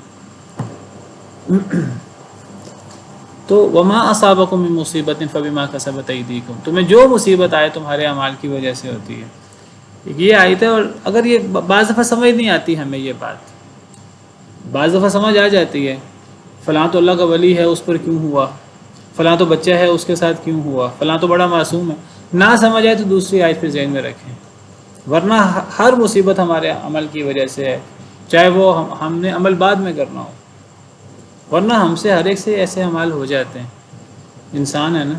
S1: تو وما اصابکم من مصیبت فبما کسبت ایدیکم، تمہیں جو مصیبت آئے تمہارے اعمال کی وجہ سے ہوتی ہے۔ یہ آیت ہے، اور اگر یہ بعض دفعہ سمجھ نہیں آتی ہمیں یہ بات، بعض دفعہ سمجھ آ جاتی ہے، فلاں تو اللہ کا ولی ہے اس پر کیوں ہوا، فلاں تو بچہ ہے اس کے ساتھ کیوں ہوا، فلاں تو بڑا معصوم ہے، نہ سمجھ آئے تو دوسری آیت پھر ذہن میں رکھیں، ورنہ ہر مصیبت ہمارے عمل کی وجہ سے ہے، چاہے وہ ہم نے عمل بعد میں کرنا ہو، ورنہ ہم سے ہر ایک سے ایسے عمال ہو جاتے ہیں، انسان ہے نا۔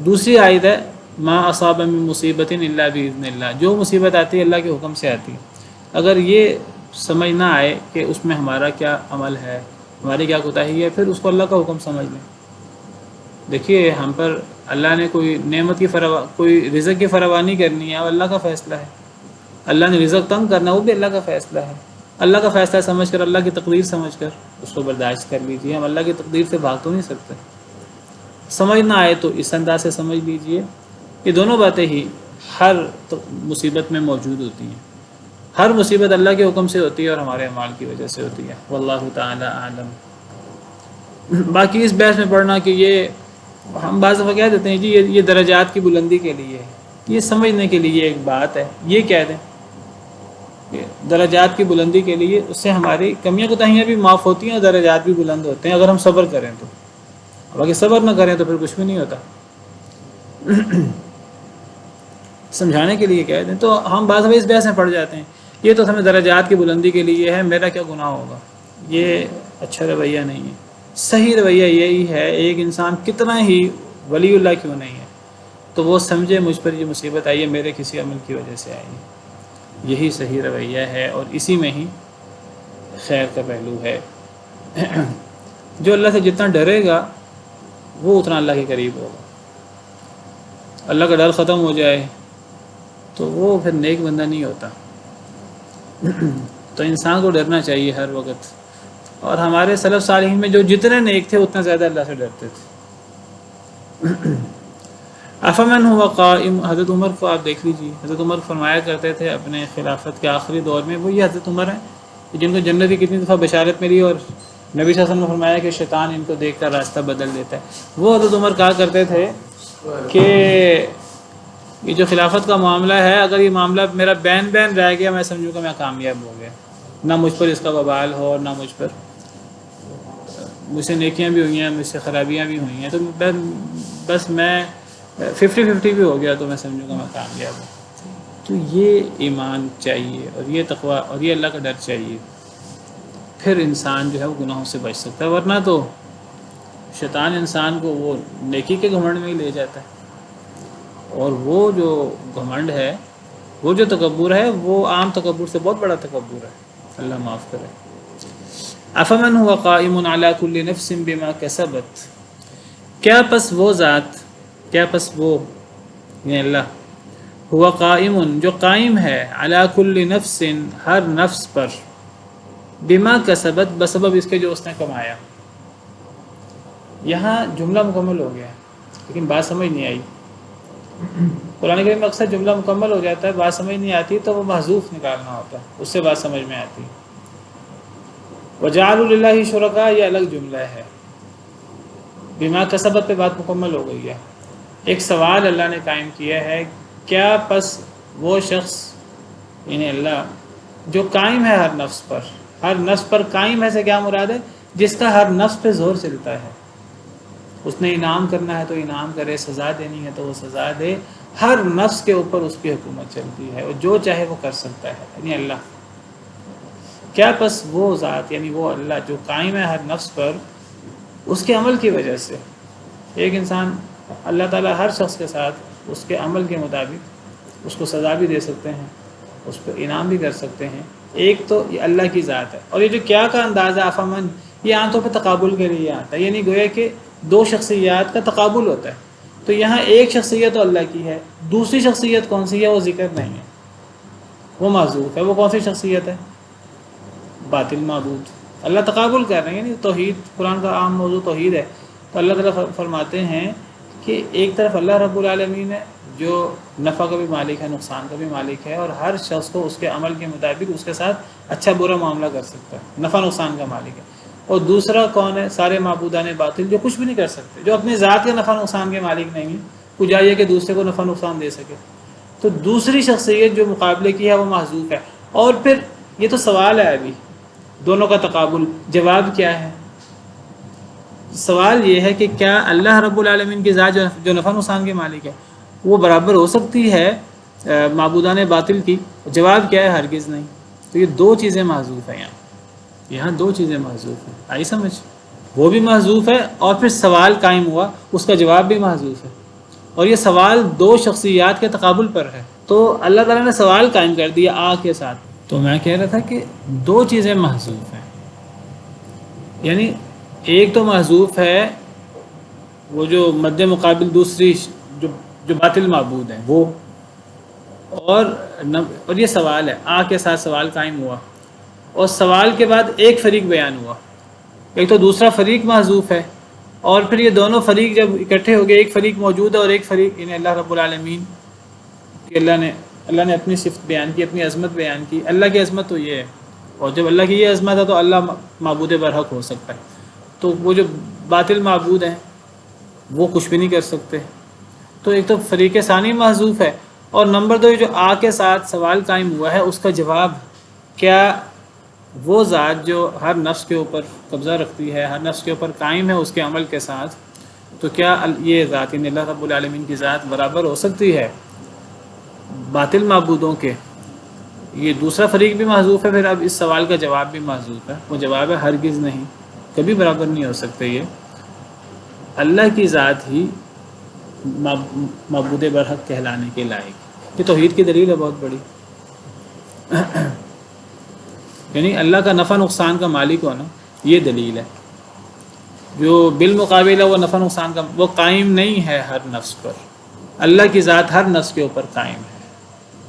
S1: دوسری آیت ہے ما اصاب من مصیبت الا باذن اللہ، جو مصیبت آتی ہے اللہ کے حکم سے آتی ہے۔ اگر یہ سمجھ نہ آئے کہ اس میں ہمارا کیا عمل ہے، ہماری کیا کوتاہی ہے، پھر اس کو اللہ کا حکم سمجھ لیں۔ دیکھیے ہم پر اللہ نے کوئی نعمت کی کوئی رزق کی فراوانی کرنی ہے، وہ اللہ کا فیصلہ ہے، اللہ نے رزق تنگ کرنا وہ بھی اللہ کا فیصلہ ہے، اللہ کا فیصلہ سمجھ کر، اللہ کی تقدیر سمجھ کر اس کو برداشت کر لیجیے۔ ہم اللہ کی تقدیر سے بھاگ تو نہیں سکتے، سمجھ نہ آئے تو اس انداز سے سمجھ لیجیے۔ یہ دونوں باتیں ہی ہر مصیبت میں موجود ہوتی ہیں، ہر مصیبت اللہ کے حکم سے ہوتی ہے اور ہمارے اعمال کی وجہ سے ہوتی ہے، واللہ تعالی اعلم۔ باقی اس بحث میں پڑھنا کہ یہ ہم بعض دفعہ کہہ دیتے ہیں جی یہ درجات کی بلندی کے لیے ہے، یہ سمجھنے کے لیے ایک بات ہے، یہ کہہ دیں کہ درجات کی بلندی کے لیے، اس سے ہماری کمیاں کوتاہیاں بھی معاف ہوتی ہیں اور درجات بھی بلند ہوتے ہیں اگر ہم صبر کریں تو، باقی صبر نہ کریں تو پھر کچھ بھی نہیں ہوتا۔ سمجھانے کے لیے کہہ دیں تو ہم بعض دفعہ اس بحث میں پڑ جاتے ہیں، یہ تو ہمیں درجات کی بلندی کے لیے ہے، میرا کیا گناہ ہوگا، یہ اچھا رویہ نہیں ہے۔ صحیح رویہ یہی ہے، ایک انسان کتنا ہی ولی اللہ کیوں نہیں ہے تو وہ سمجھے مجھ پر یہ مصیبت آئی ہے میرے کسی عمل کی وجہ سے آئی ہے، یہی صحیح رویہ ہے، اور اسی میں ہی خیر کا پہلو ہے۔ جو اللہ سے جتنا ڈرے گا وہ اتنا اللہ کے قریب ہوگا۔ اللہ کا ڈر ختم ہو جائے تو وہ پھر نیک بندہ نہیں ہوتا۔ تو انسان کو ڈرنا چاہیے ہر وقت، اور ہمارے سلف صالحین میں جو جتنے نیک تھے اتنا زیادہ اللہ سے ڈرتے تھے۔ افمن ہوا قائم، حضرت عمر کو آپ دیکھ لیجیے، حضرت عمر فرمایا کرتے تھے اپنے خلافت کے آخری دور میں، وہ یہ حضرت عمر ہیں جن کو جنت کی کتنی دفعہ بشارت ملی، اور نبی صلی اللہ علیہ وسلم نے فرمایا کہ شیطان ان کو دیکھ کر راستہ بدل دیتا ہے۔ وہ حضرت عمر کہا کرتے تھے کہ یہ جو خلافت کا معاملہ ہے، اگر یہ معاملہ میرا بین رہ گیا، میں سمجھوں کہ میں کامیاب ہو گیا، نہ مجھ پر اس کا وبال ہو اور نہ مجھ پر، مجھ سے نیکیاں بھی ہوئی ہیں، مجھ سے خرابیاں بھی ہوئی ہیں، تو بس میں 50-50 بھی ہو گیا تو میں سمجھوں گا میں کامیاب ہوں۔ تو یہ ایمان چاہیے، اور یہ تقوی اور یہ اللہ کا ڈر چاہیے، پھر انسان جو ہے وہ گناہوں سے بچ سکتا ہے، ورنہ تو شیطان انسان کو وہ نیکی کے گھمنڈ میں ہی لے جاتا ہے، اور وہ جو گھمنڈ ہے، وہ جو تکبر ہے، وہ عام تکبر سے بہت بڑا تکبر ہے، اللہ معاف کرے۔ افمن هو قائم على كل نفس بما كسبت، کیا پس وہ ذات، کیا پس وہ یعنی اللہ، ہوا قائم جو قائم ہے، علی کل نفس ہر نفس پر، بما کسبت بسبب اس کے جو اس نے کمایا۔ یہاں جملہ مکمل ہو گیا لیکن بات سمجھ نہیں آئی۔ قرآن کریم میں اکثر جملہ مکمل ہو جاتا ہے، بات سمجھ نہیں آتی تو وہ محذوف نکالنا ہوتا ہے، اس سے بات سمجھ میں آتی۔ وجعلوا للہ شرکاء یہ الگ جملہ ہے، بما کسبت پہ بات مکمل ہو گئی ہے۔ ایک سوال اللہ نے قائم کیا ہے، کیا پس وہ شخص یعنی اللہ جو قائم ہے ہر نفس پر، ہر نفس پر قائم ہے سے کیا مراد ہے؟ جس کا ہر نفس پہ زور چلتا ہے، اس نے انعام کرنا ہے تو انعام کرے، سزا دینی ہے تو وہ سزا دے، ہر نفس کے اوپر اس کی حکومت چلتی ہے، اور جو چاہے وہ کر سکتا ہے، یعنی اللہ۔ کیا پس وہ ذات یعنی وہ اللہ جو قائم ہے ہر نفس پر اس کے عمل کی وجہ سے۔ ایک انسان، اللہ تعالیٰ ہر شخص کے ساتھ اس کے عمل کے مطابق اس کو سزا بھی دے سکتے ہیں، اس پہ انعام بھی کر سکتے ہیں۔ ایک تو یہ اللہ کی ذات ہے، اور یہ جو کیا کا اندازہ افمن، یہ عام طور پہ تقابل کے لیے آتا ہے، یعنی گویا کہ دو شخصیات کا تقابل ہوتا ہے۔ تو یہاں ایک شخصیت تو اللہ کی ہے، دوسری شخصیت کون سی ہے وہ ذکر نہیں ہے، وہ معذوف ہے۔ وہ کون سی شخصیت ہے؟ باطل معبود۔ اللہ تقابل کر رہے ہیں، یعنی توحید، قرآن کا عام موضوع توحید ہے، تو اللہ تعالیٰ فرماتے ہیں کہ ایک طرف اللہ رب العالمین ہے جو نفع کا بھی مالک ہے، نقصان کا بھی مالک ہے، اور ہر شخص کو اس کے عمل کے مطابق اس کے ساتھ اچھا برا معاملہ کر سکتا ہے، نفع نقصان کا مالک ہے۔ اور دوسرا کون ہے؟ سارے معبودان باطل جو کچھ بھی نہیں کر سکتے، جو اپنی ذات کے نفع نقصان کے مالک نہیں ہیں، کچھ آئیے کہ دوسرے کو نفع نقصان دے سکے۔ تو دوسری شخصیت جو مقابلے کی ہے وہ محذوف ہے۔ اور پھر یہ تو سوال ہے ابھی دونوں کا تقابل، جواب کیا ہے؟ سوال یہ ہے کہ کیا اللہ رب العالمین کی ذات جو نفع نقصان کے مالک ہے وہ برابر ہو سکتی ہے معبودان باطل کی؟ جواب کیا ہے؟ ہرگز نہیں۔ تو یہ دو چیزیں محذوف ہیں، یہاں دو چیزیں محذوف ہیں، آئی سمجھ؟ وہ بھی محذوف ہے، اور پھر سوال قائم ہوا، اس کا جواب بھی محذوف ہے، اور یہ سوال دو شخصیات کے تقابل پر ہے۔ تو اللہ تعالیٰ نے سوال قائم کر دیا آ کے ساتھ۔ تو میں کہہ رہا تھا کہ دو چیزیں محذوف ہیں، یعنی ایک تو محذوف ہے وہ جو مد مقابل دوسری جو باطل معبود ہیں وہ، اور یہ سوال ہے، آ کے ساتھ سوال قائم ہوا، اور سوال کے بعد ایک فریق بیان ہوا، ایک تو دوسرا فریق محذوف ہے، اور پھر یہ دونوں فریق جب اکٹھے ہو گئے، ایک فریق موجود ہے اور ایک فریق یعنی اللہ رب العالمین کہ اللہ نے اپنی صفت بیان کی، اپنی عظمت بیان کی۔ اللہ کی عظمت تو یہ ہے، اور جب اللہ کی یہ عظمت ہے تو اللہ معبود برحق ہو سکتا ہے۔ تو وہ جو باطل معبود ہیں وہ کچھ بھی نہیں کر سکتے۔ تو ایک تو فریق ثانی محذوف ہے، اور نمبر دو جو آ کے ساتھ سوال قائم ہوا ہے اس کا جواب، کیا وہ ذات جو ہر نفس کے اوپر قبضہ رکھتی ہے، ہر نفس کے اوپر قائم ہے اس کے عمل کے ساتھ، تو کیا یہ ذات یعنی اللہ رب العالمین کی ذات برابر ہو سکتی ہے باطل معبودوں کے؟ یہ دوسرا فریق بھی محذوف ہے، پھر اب اس سوال کا جواب بھی محذوف ہے. وہ جواب ہے ہرگز نہیں، کبھی برابر نہیں ہو سکتے. یہ اللہ کی ذات ہی معبود برحق کہلانے کے لائق. یہ توحید کی دلیل ہے بہت بڑی. یعنی اللہ کا نفع نقصان کا مالک ہونا، یہ دلیل ہے. جو بالمقابل ہے وہ نفع نقصان کا، وہ قائم نہیں ہے ہر نفس پر. اللہ کی ذات ہر نفس کے اوپر قائم ہے.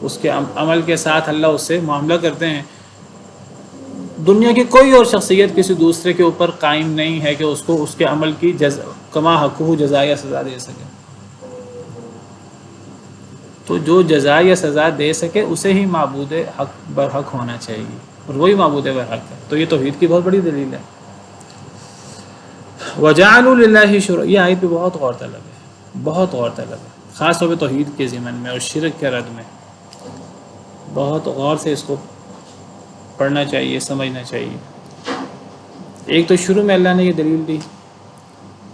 S1: اس کے عمل کے ساتھ اللہ اس سے معاملہ کرتے ہیں. دنیا کی کوئی اور شخصیت کسی دوسرے کے اوپر قائم نہیں ہے کہ اس کو اس کے عمل کی کما حقہ جزا یا سزا دے سکے. تو جو جزا یا سزا دے سکے اسے ہی معبود حق برحق ہونا چاہیے، اور وہی معبود برحق ہے. تو یہ توحید کی بہت بڑی دلیل ہے. وَجَعَلُوا لِلَّهِ شُرَكَاءَ، یہ آیت پہ بہت غور طلب ہے، بہت غور طلب ہے، خاص طور پہ توحید کے ضمن میں اور شرک کے رد میں. بہت غور سے اس کو پڑھنا چاہیے، سمجھنا چاہیے. ایک تو شروع میں اللہ نے یہ دلیل دی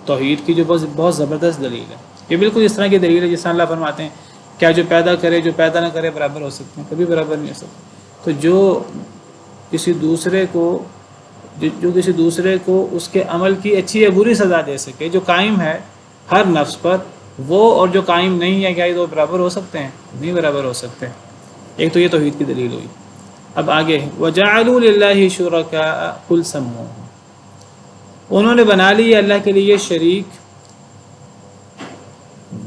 S1: توحید کی، جو بہت زبردست دلیل ہے. یہ بالکل اس طرح کی دلیل ہے جس طرح اللہ فرماتے ہیں کیا جو پیدا کرے جو پیدا نہ کرے برابر ہو سکتے ہیں؟ کبھی برابر نہیں ہو سکتے. تو جو کسی دوسرے کو اس کے عمل کی اچھی یا بری سزا دے سکے، جو قائم ہے ہر نفس پر، وہ اور جو قائم نہیں ہے، کیا یہ دو برابر ہو سکتے ہیں؟ نہیں برابر ہو سکتے. ایک تو یہ توحید کی دلیل ہوئی. اب آگے وَجَعَلُوا لِلَّهِ شُرَكَاءَ قُلْ سَمُّوهُمْ، انہوں نے بنا لی اللہ کے لیے شریک،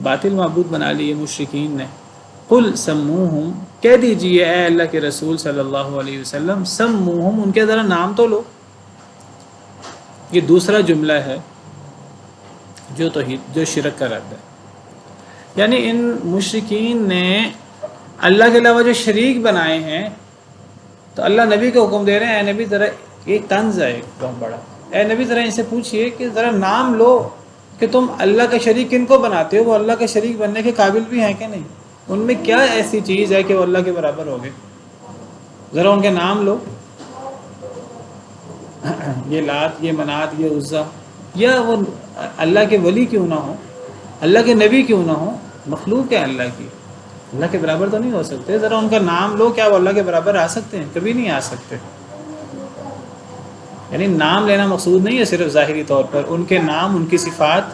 S1: باطل معبود بنا لیے مشرکین نے. قُلْ سَمُّوهُمْ، کہہ دیجئے اے اللہ کے رسول صلی اللہ علیہ وسلم، سموہم، ان کے ذرا نام تو لو. یہ دوسرا جملہ ہے جو توحید، جو شرک کا رد ہے. یعنی ان مشرکین نے اللہ کے علاوہ جو شریک بنائے ہیں، تو اللہ نبی کو حکم دے رہے ہیں اے نبی ذرا، ایک طنز ہے ایک بہت بڑا، اے نبی ذرا ان سے پوچھئے کہ ذرا نام لو کہ تم اللہ کا شریک کن کو بناتے ہو، وہ اللہ کا شریک بننے کے قابل بھی ہیں کہ نہیں، ان میں کیا ایسی چیز ہے کہ وہ اللہ کے برابر ہو گئے، ذرا ان کے نام لو. یہ لات، یہ منات، یہ عزا، یا وہ اللہ کے ولی کیوں نہ ہو، اللہ کے نبی کیوں نہ ہو، مخلوق ہے اللہ کی، اللہ کے برابر تو نہیں ہو سکتے. ذرا ان کا نام لو، کیا وہ اللہ کے برابر آ سکتے ہیں؟ کبھی نہیں آ سکتے. یعنی نام لینا مقصود نہیں ہے صرف ظاہری طور پر، ان کے نام، ان کی صفات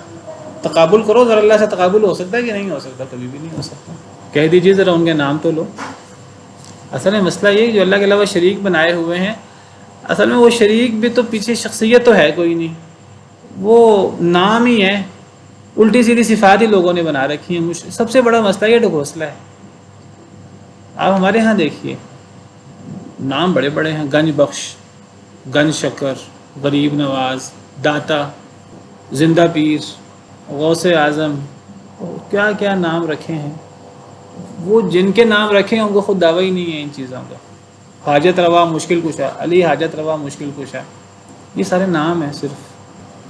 S1: تقابل کرو، ذرا اللہ سے تقابل ہو سکتا ہے کہ نہیں ہو سکتا؟ کبھی بھی نہیں ہو سکتا. کہہ دیجیے ذرا ان کے نام تو لو. اصل میں مسئلہ یہ جو اللہ کے علاوہ شریک بنائے ہوئے ہیں، اصل میں وہ شریک بھی تو پیچھے شخصیت تو ہے کوئی نہیں، وہ نام ہی ہے، الٹی سیدھی صفات ہی لوگوں نے بنا رکھی ہیں. سب سے بڑا مسئلہ یہ ڈھکوسلا ہے. آپ ہمارے ہاں دیکھیے نام بڑے بڑے ہیں، گنج بخش، گنج شکر، غریب نواز، داتا، زندہ پیر، غوث اعظم، کیا کیا نام رکھے ہیں. وہ جن کے نام رکھے ہیں ان کو خود دعویٰ ہی نہیں ہے ان چیزوں کا. حاجت روا، مشکل کشا، علی حاجت روا، مشکل کشا، یہ سارے نام ہیں صرف،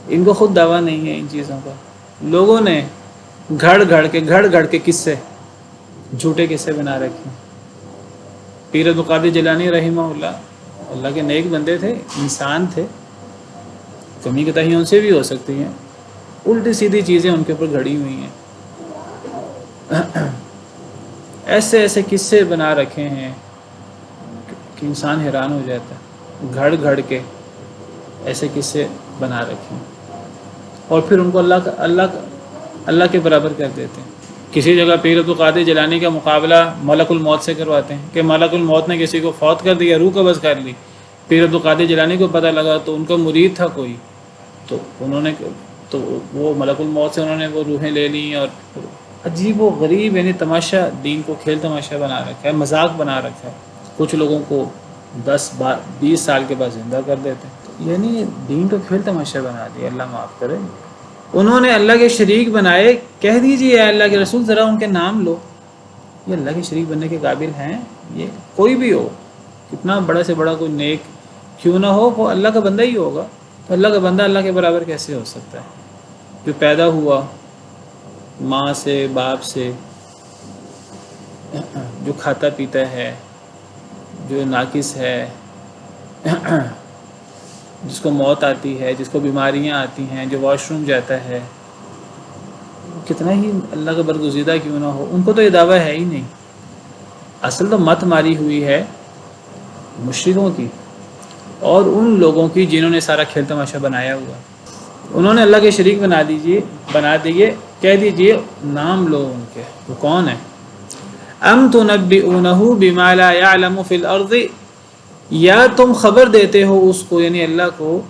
S1: ان کو خود دعویٰ نہیں ہے ان چیزوں کا. لوگوں نے گھڑ گھڑ کے قصے، جھوٹے قصے بنا رکھے. پیر عبد القادر جیلانی رحمہ اللہ، اللہ کے نیک بندے تھے، انسان تھے، کمی کوتاہیاں ان سے بھی ہو سکتی ہیں، الٹی سیدھی چیزیں ان کے اوپر گھڑی ہوئی ہیں. ایسے ایسے قصے بنا رکھے ہیں کہ انسان حیران ہو جاتا ہے. گھڑ کے ایسے قصے بنا رکھے ہیں، اور پھر ان کو اللہ کے برابر کر دیتے ہیں. کسی جگہ پیر عبد القادر جیلانی کا مقابلہ ملک الموت سے کرواتے ہیں کہ ملک الموت نے کسی کو فوت کر دیا، روح قبض کر لی. پیر عبد القادر جیلانی کو پتہ لگا تو ان کا مرید تھا کوئی، تو وہ ملک الموت سے انہوں نے وہ روحیں لے لیں، اور عجیب و غریب، یعنی تماشا، دین کو کھیل تماشا بنا رکھا ہے، مذاق بنا رکھا ہے. کچھ لوگوں کو 10-20 سال کے بعد زندہ کر دیتے ہیں. یعنی دین کو کھیل تماشا بنا دیا، اللہ معاف کرے. انہوں نے اللہ کے شریک بنائے. کہہ دیجیے اے اللہ کے رسول ذرا ان کے نام لو، یہ اللہ کے شریک بننے کے قابل ہیں؟ یہ کوئی بھی ہو، کتنا بڑا سے بڑا کوئی نیک کیوں نہ ہو، وہ اللہ کا بندہ ہی ہوگا. تو اللہ کا بندہ اللہ کے برابر کیسے ہو سکتا ہے؟ جو پیدا ہوا ماں سے، باپ سے، جو کھاتا پیتا ہے، جو ناقص ہے، جس کو موت آتی ہے، جس کو بیماریاں آتی ہیں، جو واش روم جاتا ہے، کتنا ہی اللہ کا برگزیدہ کیوں نہ ہو، ان کو تو یہ دعویٰ ہے ہی نہیں. اصل تو مت ماری ہوئی ہے مشرکوں کی اور ان لوگوں کی جنہوں نے سارا کھیل تماشا بنایا ہوا. انہوں نے اللہ کے شریک بنا دیے. کہہ دیجئے نام لو ان کے، وہ کون ہیں؟ ام تنبئونہ بما لا یعلم فی الارض، یا تم خبر دیتے ہو اس کو یعنی اللہ کو،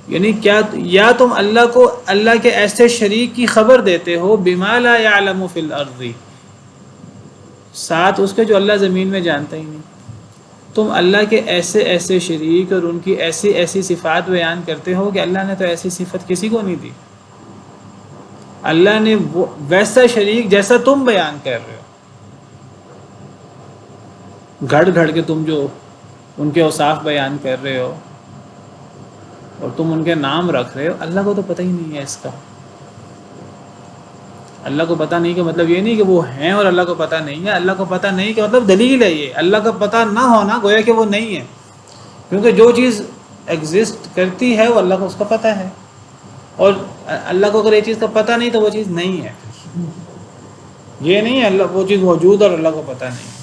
S1: یعنی کیا، یا تم اللہ کو اللہ کے ایسے شریک کی خبر دیتے ہو بما لا یعلم فی الارض، ساتھ اس کے جو اللہ زمین میں جانتا ہی نہیں. تم اللہ کے ایسے ایسے شریک اور ان کی ایسی ایسی صفات بیان کرتے ہو کہ اللہ نے تو ایسی صفت کسی کو نہیں دی. اللہ نے ویسا شریک جیسا تم بیان کر رہے ہو، گھڑ گھڑ کے تم جو ان کے اوصاف بیان کر رہے ہو اور تم ان کے نام رکھ رہے ہو، اللہ کو تو پتہ ہی نہیں ہے اس کا. اللہ کو پتہ نہیں کہ مطلب یہ نہیں کہ وہ ہیں اور اللہ کو پتہ نہیں ہے. اللہ کو پتہ نہیں کہ مطلب دلیل ہے یہ، اللہ کا پتہ نہ ہونا گویا کہ وہ نہیں ہے، کیونکہ جو چیز ایگزسٹ کرتی ہے وہ اللہ کو اس کا پتہ ہے، اور اللہ کو اگر یہ چیز کا پتہ نہیں تو وہ چیز نہیں ہے. یہ نہیں ہے اللہ وہ چیز موجود اور اللہ کو پتہ نہیں.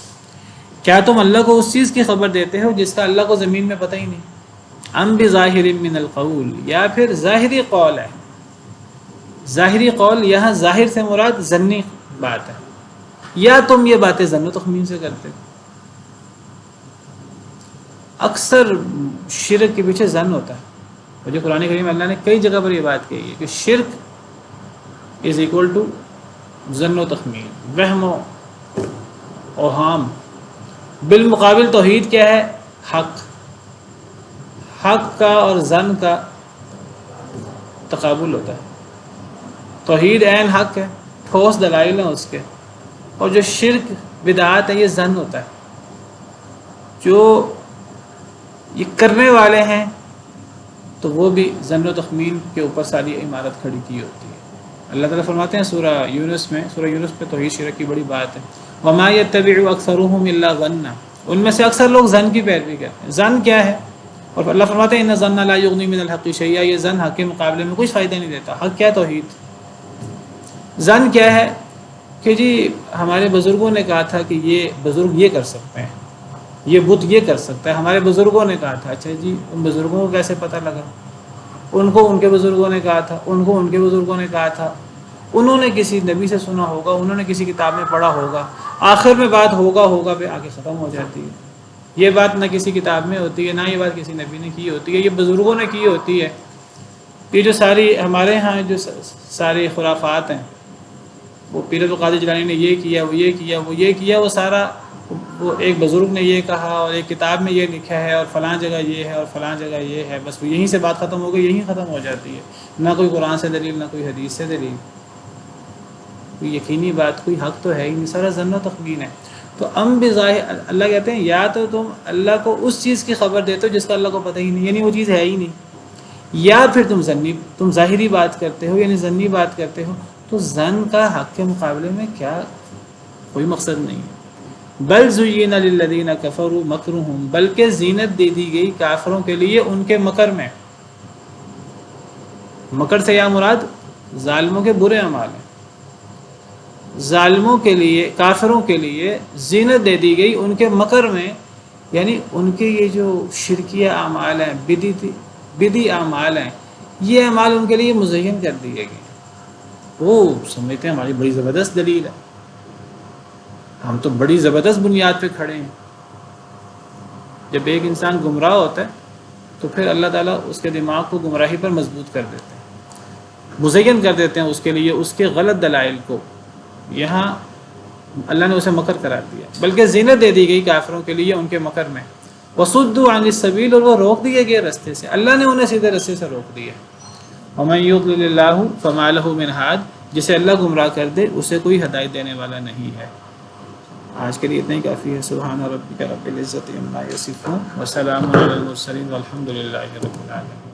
S1: کیا تم اللہ کو اس چیز کی خبر دیتے ہو جس کا اللہ کو زمین میں پتہ ہی نہیں؟ ام بظاہر من القول، یا پھر ظاہری قول ہے. ظاہری قول یہاں ظاہر سے مراد ظنی بات ہے، یا تم یہ باتیں ظن و تخمین سے کرتے ہو. اکثر شرک کے پیچھے ظن ہوتا ہے، اور جو قرآن کریم اللہ نے کئی جگہ پر یہ بات کہی ہے کہ شرک از ایکول ٹو ظن و تخمین، وہم و اوہام. بالمقابل توحید کیا ہے؟ حق. حق کا اور ظن کا تقابل ہوتا ہے. توحید عین حق ہے، ٹھوس دلائل ہیں اس کے، اور جو شرک بدعات ہے یہ ظن ہوتا ہے. جو یہ کرنے والے ہیں تو وہ بھی ظن و تخمین کے اوپر ساری عمارت کھڑی کی ہوتی ہے. اللہ تعالیٰ فرماتے ہیں سورہ یونس میں توحید شرک کی بڑی بات ہے. وما يتبع اکثرهم الا ظنا، ان میں سے اکثر لوگ ظن کی پیروی کرتے ہیں. ظن کیا ہے؟ اور اللہ فرماتے ہیں ان الظن لا یغنی من الحق شیئا، یہ ظن حق کے مقابلے میں کچھ فائدہ نہیں دیتا. حق کیا ہے؟ توحید. ظن کیا ہے؟ کہ جی ہمارے بزرگوں نے کہا تھا کہ یہ بزرگ یہ کر سکتے ہیں، یہ بت یہ کر سکتا ہے، ہمارے بزرگوں نے کہا تھا. اچھا جی ان بزرگوں کو کیسے پتہ لگا؟ ان کو ان کے بزرگوں نے کہا تھا، ان کو ان کے بزرگوں نے کہا تھا، انہوں نے کسی نبی سے سنا ہوگا، انہوں نے کسی کتاب میں پڑھا ہوگا. آخر میں بات ہوگا پہ آگے ختم ہو جاتی ہے. یہ بات نہ کسی کتاب میں ہوتی ہے، نہ یہ بات کسی نبی نے کی ہوتی ہے، یہ بزرگوں نے کی ہوتی ہے. یہ جو ساری ہمارے ہاں جو سارے خرافات ہیں، وہ پیر عبدالقادر جیلانی نے یہ کیا، وہ یہ کیا، وہ یہ کیا، وہ سارا وہ ایک بزرگ نے یہ کہا اور ایک کتاب میں یہ لکھا ہے اور فلاں جگہ یہ ہے اور فلاں جگہ یہ ہے، بس وہ یہیں سے بات ختم ہو گئی، یہیں ختم ہو جاتی ہے. نہ کوئی قرآن سے دلیل، نہ کوئی حدیث سے دلیل، کوئی یقینی بات، کوئی حق تو ہے ہی نہیں، سارا ظن و تخمین ہے. تو بظاہر اللہ کہتے ہیں یا تو تم اللہ کو اس چیز کی خبر دیتے ہو جس کا اللہ کو پتہ ہی نہیں، یعنی وہ چیز ہے ہی نہیں، یا پھر تم ظاہری بات کرتے ہو یعنی ظنی بات کرتے ہو. تو ظن کا حق کے مقابلے میں کیا کوئی مقصد نہیں ہے. بل زین للذین کفروا مکرہم، بلکہ زینت دے دی گئی کافروں کے لیے ان کے مکر میں. مکر سے یا مراد ظالموں کے برے اعمال ہیں. ظالموں کے لیے، کافروں کے لیے زینت دے دی گئی ان کے مکر میں، یعنی ان کے یہ جو شرکیہ اعمال ہیں، بدی اعمال ہیں، یہ اعمال ان کے لیے مزین کر دیے گئے. وہ سمجھتے ہیں ہماری بڑی زبردست دلیل ہے، ہم تو بڑی زبردست بنیاد پہ کھڑے ہیں. جب ایک انسان گمراہ ہوتا ہے تو پھر اللہ تعالیٰ اس کے دماغ کو گمراہی پر مضبوط کر دیتے ہیں، مزین کر دیتے ہیں اس کے لیے اس کے غلط دلائل کو. یہاں اللہ نے اسے مکر قرار دیا، بلکہ زینت دے دی گئی کافروں کے لیے ان کے مکر میں. وصدوا عن السبیل، اور وہ روک دیے گئے رستے سے، اللہ نے انہیں سیدھے رستے سے روک دیا. ومن یضلل اللہ فما لہ من ہاد، جسے اللہ گمراہ کر دے اسے کوئی ہدایت دینے والا نہیں ہے. آج کے لیے اتنا ہی کافی ہے. سبحان ربک رب العزت عما یصفون وسلام علی المرسلین والحمد للہ رب العالمین.